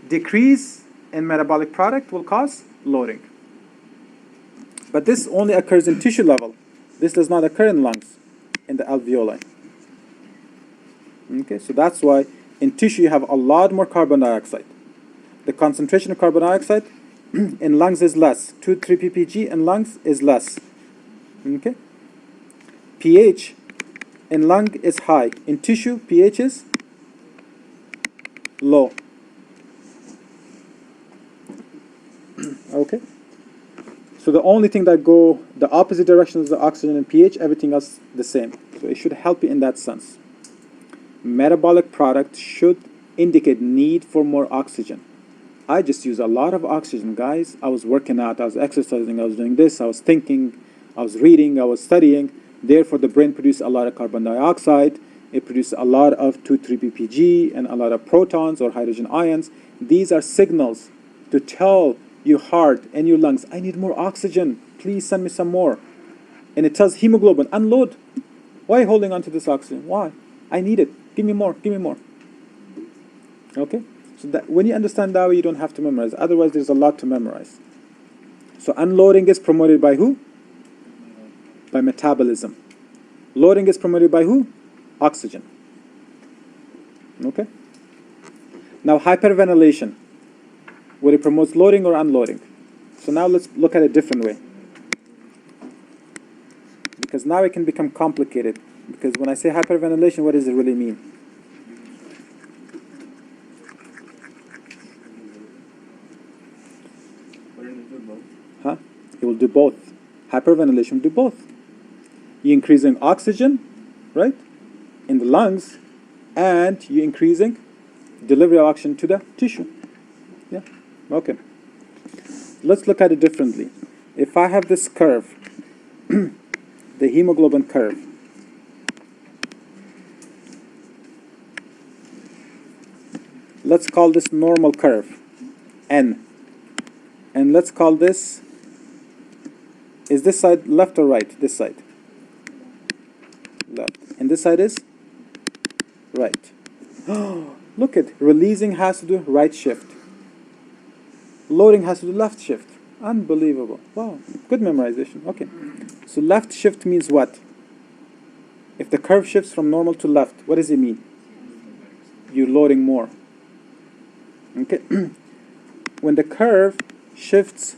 Decrease in metabolic product will cause loading. But this only occurs in tissue level. This does not occur in lungs, in the alveoli. Okay, so that's why in tissue you have a lot more carbon dioxide. The concentration of carbon dioxide in lungs is less. 2-3 ppg in lungs is less. Okay? pH in lung is high. In tissue, pH is low. Okay? So the only thing that go the opposite direction is the oxygen and pH, everything else the same. So it should help you in that sense. Metabolic product should indicate need for more oxygen. I just use a lot of oxygen, guys. I was working out, I was exercising, I was doing this, I was thinking, I was reading, I was studying. Therefore, the brain produces a lot of carbon dioxide. It produces a lot of 2,3 ppg and a lot of protons or hydrogen ions. These are signals to tell your heart and your lungs, I need more oxygen. Please send me some more. And it tells hemoglobin, unload. Why are you holding on to this oxygen? Why? I need it. Give me more. Give me more. Okay? So that when you understand that way, you don't have to memorize. Otherwise, there's a lot to memorize. So unloading is promoted by who? By metabolism. Loading is promoted by who? Oxygen. Okay? Now, hyperventilation. Whether it promotes loading or unloading. So now let's look at it a different way. Because now it can become complicated. Because when I say hyperventilation, what does it really mean? Huh? It will do both. Hyperventilation will do both. You're increasing oxygen, right, in the lungs, and you're increasing delivery of oxygen to the tissue. Yeah? Okay. Let's look at it differently. If I have this curve, the hemoglobin curve, let's call this normal curve, N. And let's call this, is this side left or right? This side. Left. And this side is right. Look at, releasing has to do right shift. Loading has to do left shift. Unbelievable. Wow, good memorization. Okay. So left shift means what? If the curve shifts from normal to left, what does it mean? You're loading more. Okay. When the curve shifts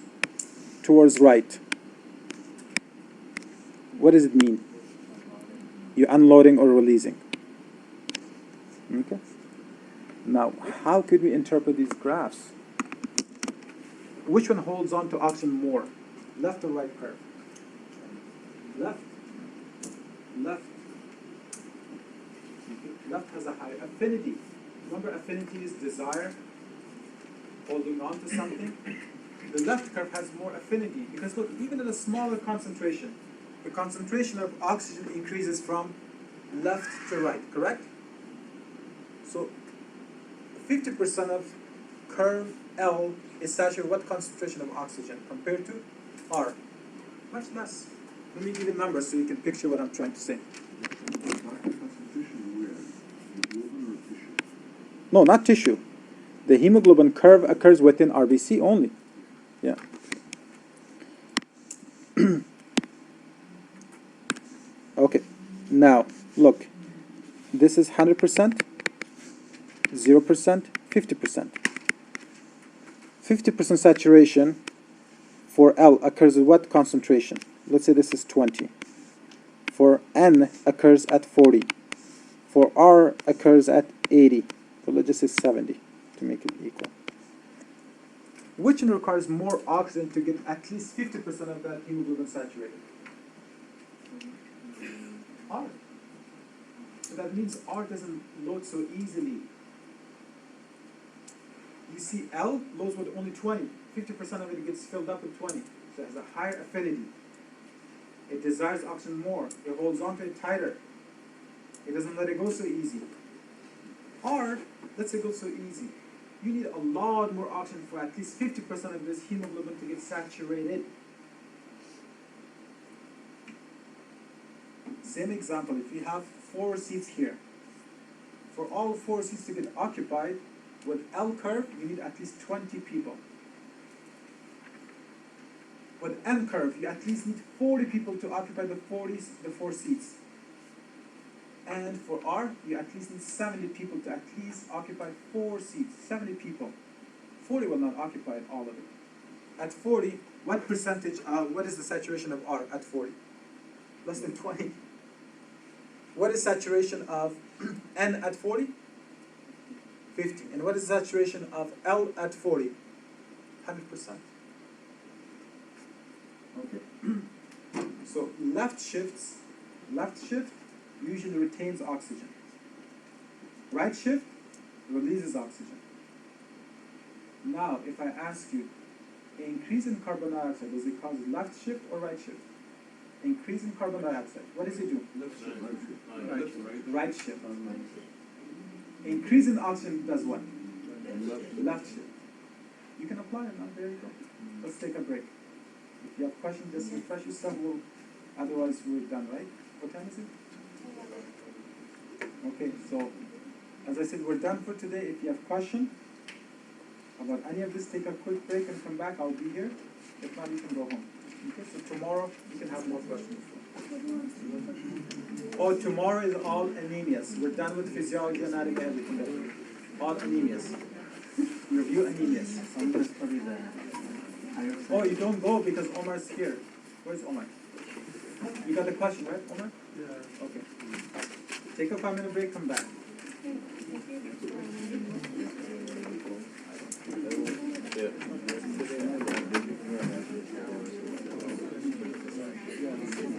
towards right, what does it mean? You're unloading or releasing. Okay. Now, how could we interpret these graphs? Which one holds on to oxygen more? Left or right curve? Left. Left. Left has a high affinity. Remember, affinity is desire, holding on to something. The left curve has more affinity because look, even in a smaller concentration, the concentration of oxygen increases from left to right, correct? So 50% of curve L is saturated what concentration of oxygen compared to R? Much less. Let me give you numbers so you can picture what I'm trying to say. No, not tissue. The hemoglobin curve occurs within RBC only. Yeah. Okay. Now, look. This is 100%, 0%, 50%. 50% saturation for L occurs at what concentration? Let's say this is 20. For N occurs at 40. For R occurs at 80. So let's just say 70 to make it equal. Which one requires more oxygen to get at least 50% of that hemoglobin saturated? R. So that means R doesn't load so easily. You see L loads with only 20. 50% of it gets filled up with 20. So it has a higher affinity. It desires oxygen more. It holds on to it tighter. It doesn't let it go so easy. R lets it go so easy. You need a lot more oxygen for at least 50% of this hemoglobin to get saturated. Same example, if you have 4 seats here, for all 4 seats to get occupied, with L curve, you need at least 20 people. With N curve, you at least need 40 people to occupy the 4 seats. And for R, you at least need 70 people to at least occupy 4 seats. 70 people. 40 will not occupy all of it. At 40, what percentage, what is the saturation of R at 40? Less than 20. What is saturation of N at 40? 50. And what is the saturation of L at 40? 100%. Okay. So left shift usually retains oxygen. Right shift releases oxygen. Now, if I ask you, increase in carbon dioxide, does it cause left shift or right shift? Increase in carbon dioxide, what does it do? Left shift, right shift. Right shift. Increase in oxygen does what? Left shift. You can apply it now, there you go. Let's take a break. If you have questions, just refresh yourself. Otherwise, we're done, right? What time is it? Okay, so as I said, we're done for today. If you have questions about any of this, take a quick break and come back. I'll be here. If not, you can go home. Okay, so tomorrow you can have more questions. Oh, tomorrow is all anemias. We're done with physiology, anatomy, everything. All anemias. Review anemias. So I'm going to study that. Oh, you don't go because Omar's here. Where's Omar? You got the question, right, Omar? Yeah. Okay. Take a 5-minute break, come back.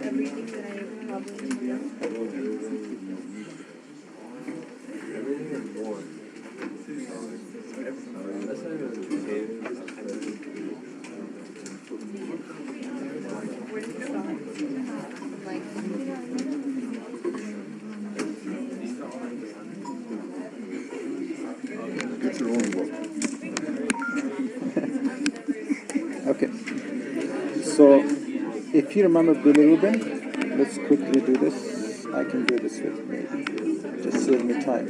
Everything that I probably where did it stop? Like, Get your own book. Okay. So, if you remember Billy Rubin, let's quickly do this. I can do this with me. Just save me time.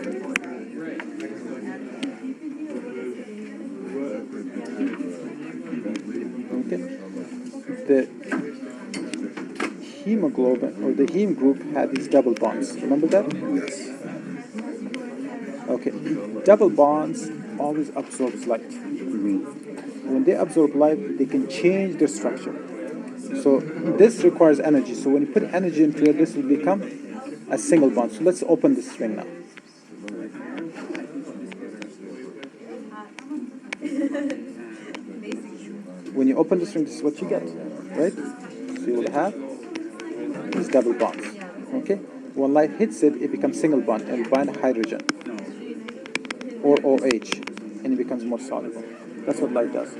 Okay. The hemoglobin or the heme group had these double bonds. Remember that? Yes. Okay. Double bonds always absorbs light. When they absorb light, they can change their structure. So this requires energy. So when you put energy into it, this will become a single bond. So let's open this ring now. When you open this ring, this is what you get, right? So you will have these double bonds. Okay? When light hits it, it becomes single bond and will bind hydrogen or OH, and it becomes more soluble. That's what light does.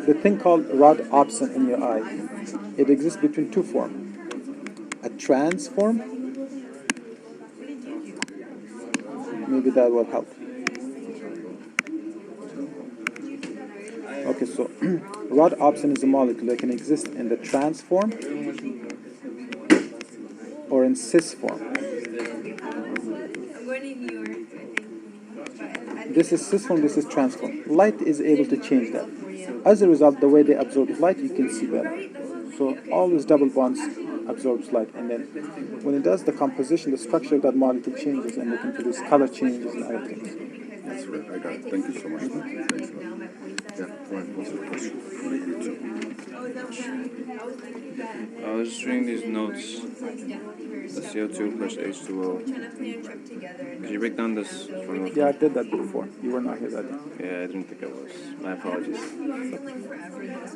The thing called rhodopsin in your eye, it exists between two forms. A trans form, maybe that will help. Okay, so rhodopsin is a molecule that can exist in the trans form or in cis form. I'm going to New York, I think. But I This is cisform, this is transform. Light is able to change that. As a result, the way they absorb light, you can see better. So all these double bonds absorbs light, and then when it does, the composition, the structure of that molecule changes, and we can produce color changes and other things. That's right. I got it. Thank you so much. Thanks a lot. Yeah, Ryan, what's your question? I was just reading these notes. The CO2 plus H2O. Could you break down this for me? Yeah, I did that before. You were not here that day. Yeah, I didn't think I was. My apologies.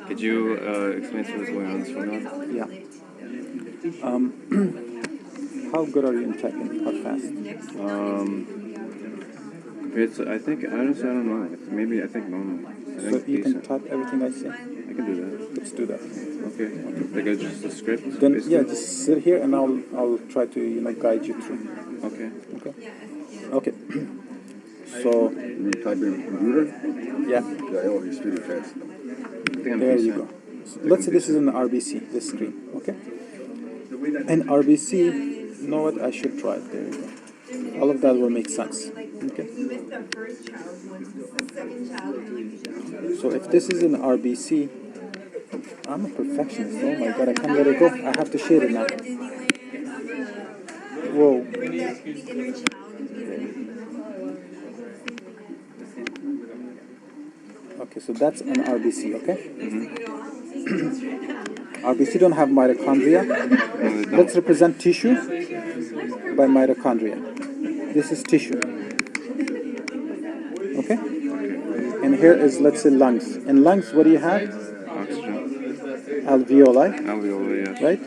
Could you explain to us what's going on this one? Yeah. How good are you in typing? How fast? Compared to, I think, honestly, I don't know. Maybe, I think normal. I So think you can decent. type everything I say? I can do that. Let's do that. Okay. Like just a script? Then basically? yeah, just sit here and I'll try to guide you through. Okay. Okay. Okay. So You type in computer? yeah, Yeah, oh, he's really fast. I think I'm there you decent. go. So let's say this is an RBC, this screen. Okay. And RBC, you know what? I should try it. There you go. All of that will make sense. Okay. So if this is an RBC, I'm a perfectionist. Oh my god, I can't let it go. I have to shade it now. Whoa. Okay, so that's an RBC, okay? RBC don't have mitochondria. Let's represent tissue by mitochondria. This is tissue. Okay? And here is, let's say, lungs. In lungs, what do you have? Oxygen. Alveoli, Alveoli, yes. right?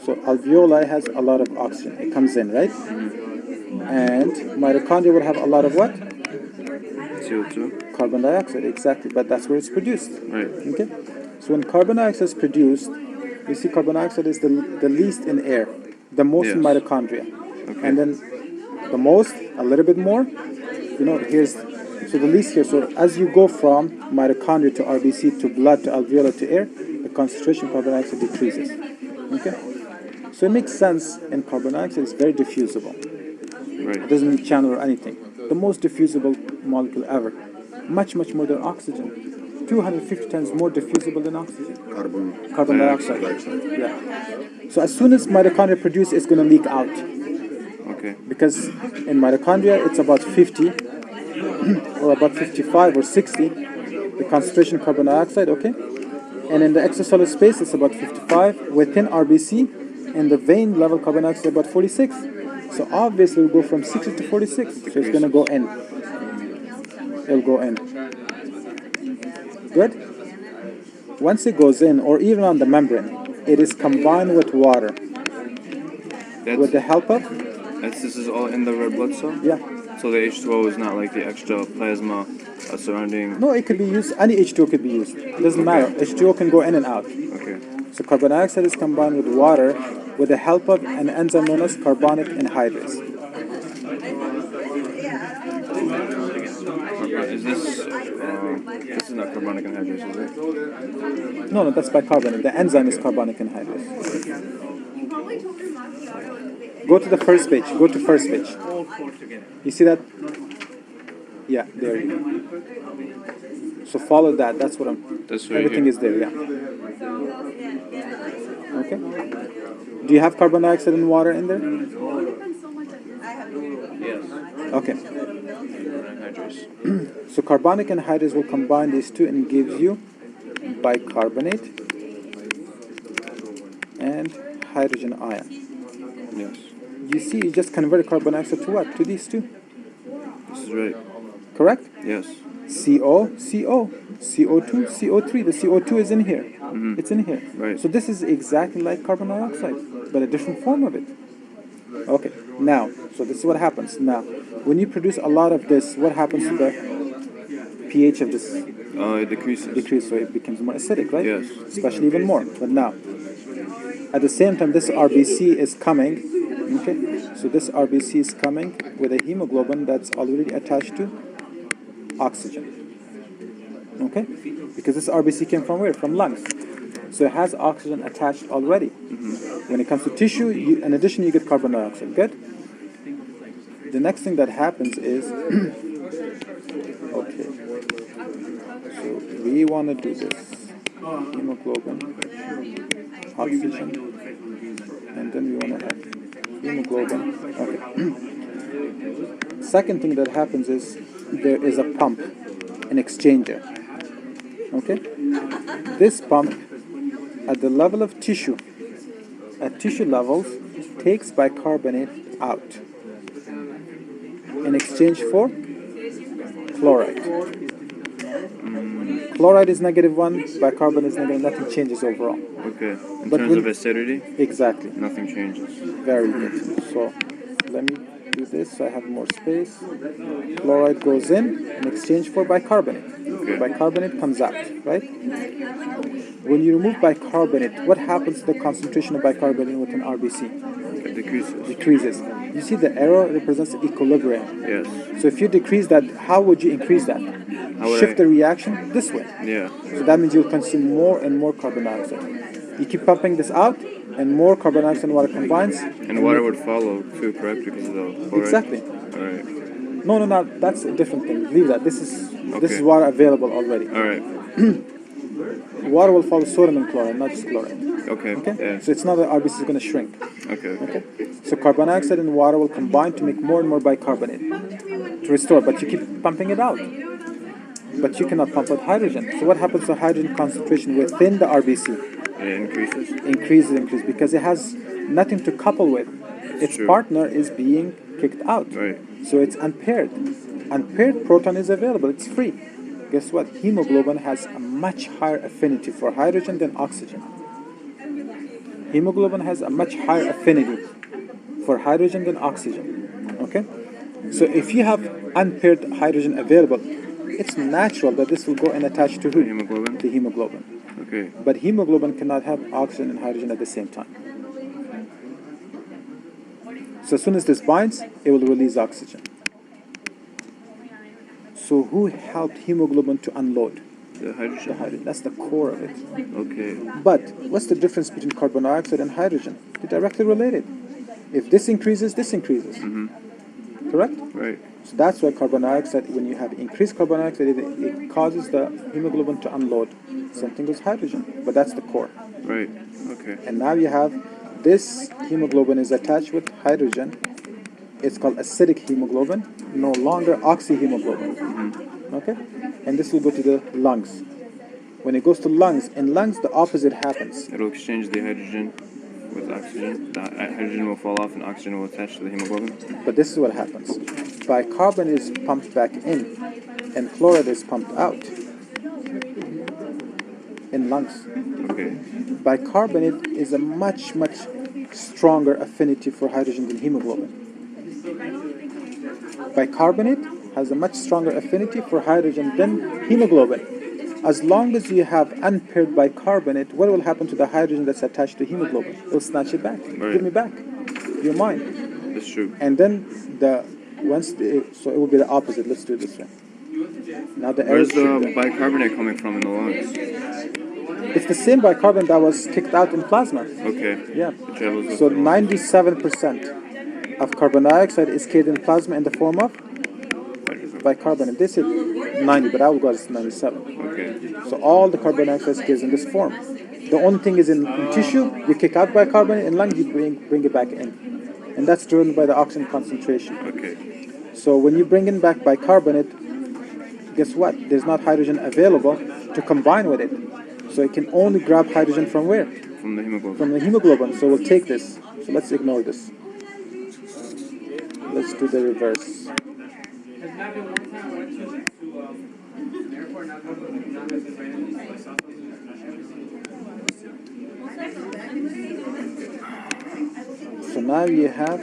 So alveoli has a lot of oxygen. It comes in, right? And mitochondria will have a lot of what? CO2. Carbon dioxide, exactly. But that's where it's produced. Right. Okay? So when carbon dioxide is produced, you see carbon dioxide is the least in air, the most in Yes. mitochondria. Okay. And then the most, a little bit more, here's, so the least here. So as you go from mitochondria to RBC to blood to alveoli to air, the concentration of carbon dioxide decreases. Okay? So it makes sense, and carbon dioxide is very diffusible. It Right. doesn't need channel or anything. The most diffusible molecule ever. Much, much more than oxygen. 250 times more diffusible than oxygen. Carbon dioxide. Yeah. So as soon as mitochondria produce, it's going to leak out. Okay. Because in mitochondria, it's about 50 or about 55 or 60, the concentration of carbon dioxide, okay? And in the extracellular space, it's about 55. Within RBC, in the vein level, carbon dioxide is about 46. So obviously, we'll go from 60 to 46. So it's going to go in. It'll go in. Good? Once it goes in, or even on the membrane, it is combined with water. With the help of? This is all in the red blood cell? Yeah. So the H2O is not like the extra plasma surrounding... No, it could be used. Any H2O could be used. It doesn't matter. H2O can go in and out. Okay. So carbon dioxide is combined with water with the help of an enzyme known as carbonic anhydrase. Is this is not carbonic anhydrase, is it? No, that's bicarbonate. The enzyme is carbonic anhydrase. Go to the first page. Go to first page. You see that? Yeah, there you go. So follow that. That's what I'm... That's right Everything here. is there, yeah. Okay. Do you have carbon dioxide and water in there? Yes. Okay. Anhydrase. So carbonic anhydrase will combine these two and gives you bicarbonate and hydrogen ion. Yes. You see, you just converted carbon dioxide to what? To these two. This is right. Correct? Yes. CO, CO, CO2, CO3. The CO2 is in here. It's in here. Right. So this is exactly like carbon dioxide, but a different form of it. Okay, now, so this is what happens. Now, when you produce a lot of this, what happens to the pH of this? It decreases. Decrease, so it becomes more acidic, right? Yes. Especially even more. But now, at the same time, this RBC is coming. Okay, so this RBC is coming with a hemoglobin that's already attached to oxygen. Okay, because this RBC came from where? From lungs. So it has oxygen attached already. When it comes to tissue, in addition, you get carbon dioxide. Good. The next thing that happens is we want to do this. Hemoglobin, oxygen, and then we want to have hemoglobin. Okay. Second thing that happens is there is a pump, an exchanger. Okay? This pump, at the level of tissue, at tissue levels, takes bicarbonate out in exchange for chloride. Chloride is -1, bicarbonate is negative, nothing changes overall. Okay. In But terms when- of acidity, Exactly. nothing changes. Very good. So let me do this so I have more space. Chloride goes in exchange for bicarbonate. Okay. Bicarbonate comes out, right? When you remove bicarbonate, what happens to the concentration of bicarbonate within RBC? It decreases. Decreases. You see the arrow represents equilibrium. Yes. So if you decrease that, how would you increase that? How would Shift I- the reaction this way. Yeah. So that means you'll consume more and more carbon dioxide. You keep pumping this out, and more carbon dioxide and water combines. And water would follow too, correct? Because of the chloride? Exactly. All right. No, that's a different thing. Leave that. This is Okay. water available already. All right. Water will follow sodium and chloride, not just chloride. Okay. Okay? Yeah. So it's not that RBC is going to shrink. Okay. Okay? So carbon dioxide and water will combine to make more and more bicarbonate to restore, but you keep pumping it out. But you cannot pump out hydrogen. So what happens to hydrogen concentration within the RBC? It increases. Increases because it has nothing to couple with. Its true. partner is being kicked out. Right. So it's unpaired. Unpaired proton is available. It's free. Guess what? Hemoglobin has a much higher affinity for hydrogen than oxygen. Hemoglobin has a much higher affinity for hydrogen than oxygen. Okay? So if you have unpaired hydrogen available, it's natural that this will go and attach to who? Hemoglobin? The hemoglobin. Okay. But hemoglobin cannot have oxygen and hydrogen at the same time. So as soon as this binds, it will release oxygen. So who helped hemoglobin to unload? The The hydrogen? hydrogen. That's the core of it. Okay. But what's the difference between carbon dioxide and hydrogen? They're directly related. If this increases, this increases. Correct? Right. So that's why carbon dioxide, when you have increased carbon dioxide, it causes the hemoglobin to unload. Same thing with hydrogen, but that's the core. Right. Okay. And now you have this hemoglobin is attached with hydrogen. It's called acidic hemoglobin, no longer oxyhemoglobin. Okay? And this will go to the lungs. When it goes to lungs, in lungs the opposite happens. It'll exchange the hydrogen with oxygen. The hydrogen will fall off and oxygen will attach to the hemoglobin. But this is what happens. Bicarbonate is pumped back in and chloride is pumped out in lungs. Okay. Bicarbonate is a much stronger affinity for hydrogen than hemoglobin. Bicarbonate has a much stronger affinity for hydrogen than hemoglobin. As long as you have unpaired bicarbonate, what will happen to the hydrogen that's attached to hemoglobin? It will snatch it back. Right. Give me back. You're mine. That's true. And then so it will be the opposite. Let's do it this way. Now the Where's arrows the should bicarbonate coming from in the lungs? it's the same bicarbonate that was kicked out in plasma. Okay. Yeah. It travels with So the- 97% of carbon dioxide is carried in plasma in the form of bicarbonate. They said 90, but I would go as 97. Okay. So all the carbon dioxide is in this form. The only thing is in tissue, you kick out bicarbonate, in lung, you bring it back in. And that's driven by the oxygen concentration. Okay. So when you bring in back bicarbonate, guess what? There's not hydrogen available to combine with it. So it can only grab hydrogen from where? From the hemoglobin. From the hemoglobin. So we'll take this. So let's ignore this. Let's do the reverse. So now you have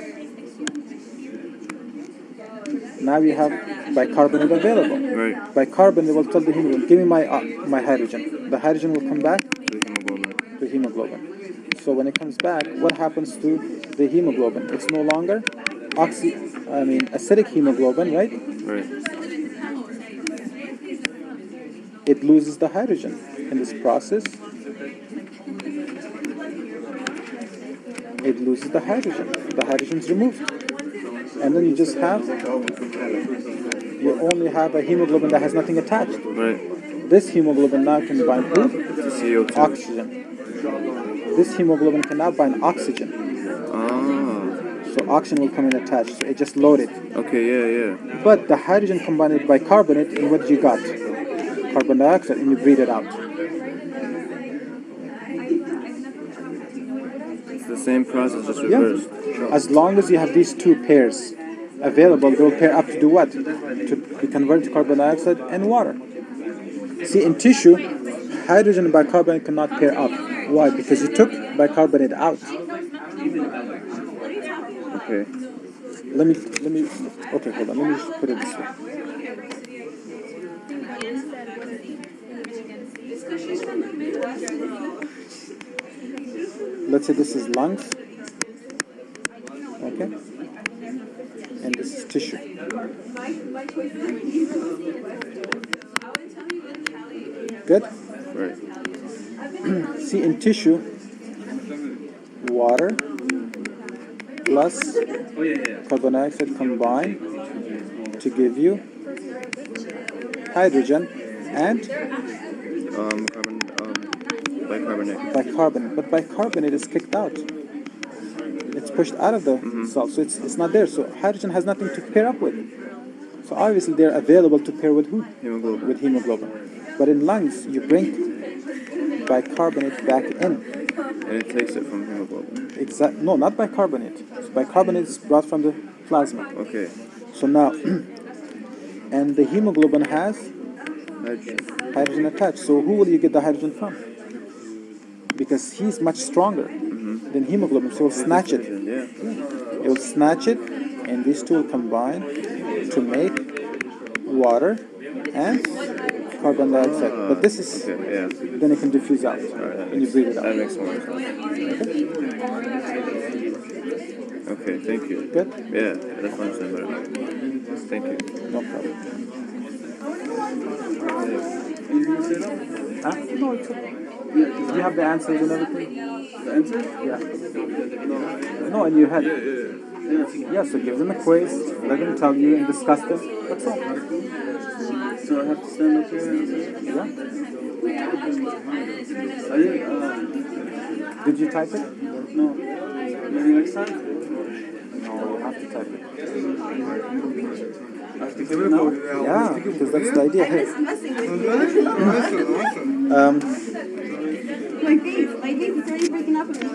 bicarbonate available. Right. Bicarbonate will tell the hemoglobin, give me my hydrogen. The hydrogen will come back The hemoglobin. to hemoglobin. So when it comes back, what happens to the hemoglobin? It's no longer acidic hemoglobin, right? Right. It loses the hydrogen in this process. It loses the hydrogen. The hydrogen is removed. And then you only have a hemoglobin that has nothing attached. Right. This hemoglobin now can bind who? The CO2. Oxygen. This hemoglobin can now bind oxygen. Ah. So oxygen will come in attached. So it just loaded. Okay, yeah. But the hydrogen combined with bicarbonate, and what you got? Carbon dioxide, and you breathe it out. It's the same process, just Yeah. reversed. As long as you have these two pairs available, they will pair up to do what? To be converted to carbon dioxide and water. See, in tissue, hydrogen and bicarbonate cannot pair up. Why? Because you took bicarbonate out. Okay. Let me, okay, hold on. Let me just put it this way. Let's say this is lungs, okay, and this is tissue. Good? Right. See, in tissue, water plus carbon dioxide combine to give you hydrogen and bicarbonate. But bicarbonate is kicked out. It's pushed out of the cell, so it's not there. So hydrogen has nothing to pair up with. So obviously they're available to pair with who? Hemoglobin. With hemoglobin. But in lungs, you bring bicarbonate back in. And it takes it from hemoglobin. No, not bicarbonate. So bicarbonate is brought from the plasma. Okay. So now, and the hemoglobin has hydrogen attached. So who will you get the hydrogen from? Because he's much stronger than hemoglobin, so it will snatch it. Yeah. It will snatch it, and these two will combine to make water and carbon dioxide. But this is, then it can diffuse out, and you breathe it out. That makes more sense. Okay, thank you. Good? Yeah, that's understand better. Thank you. No problem. Huh? No, it's okay. Do you have the answers and everything? The answer? Yeah. No, in your head. Yeah, so give them a quiz, let them tell you and discuss them. That's all. So I have to stand up here and answer? Yeah? I didn't, Did you type it? no. Maybe next time? No, you have to type it. I have to give it now? Yeah, because that's the idea. Hey. My face is already breaking up with me.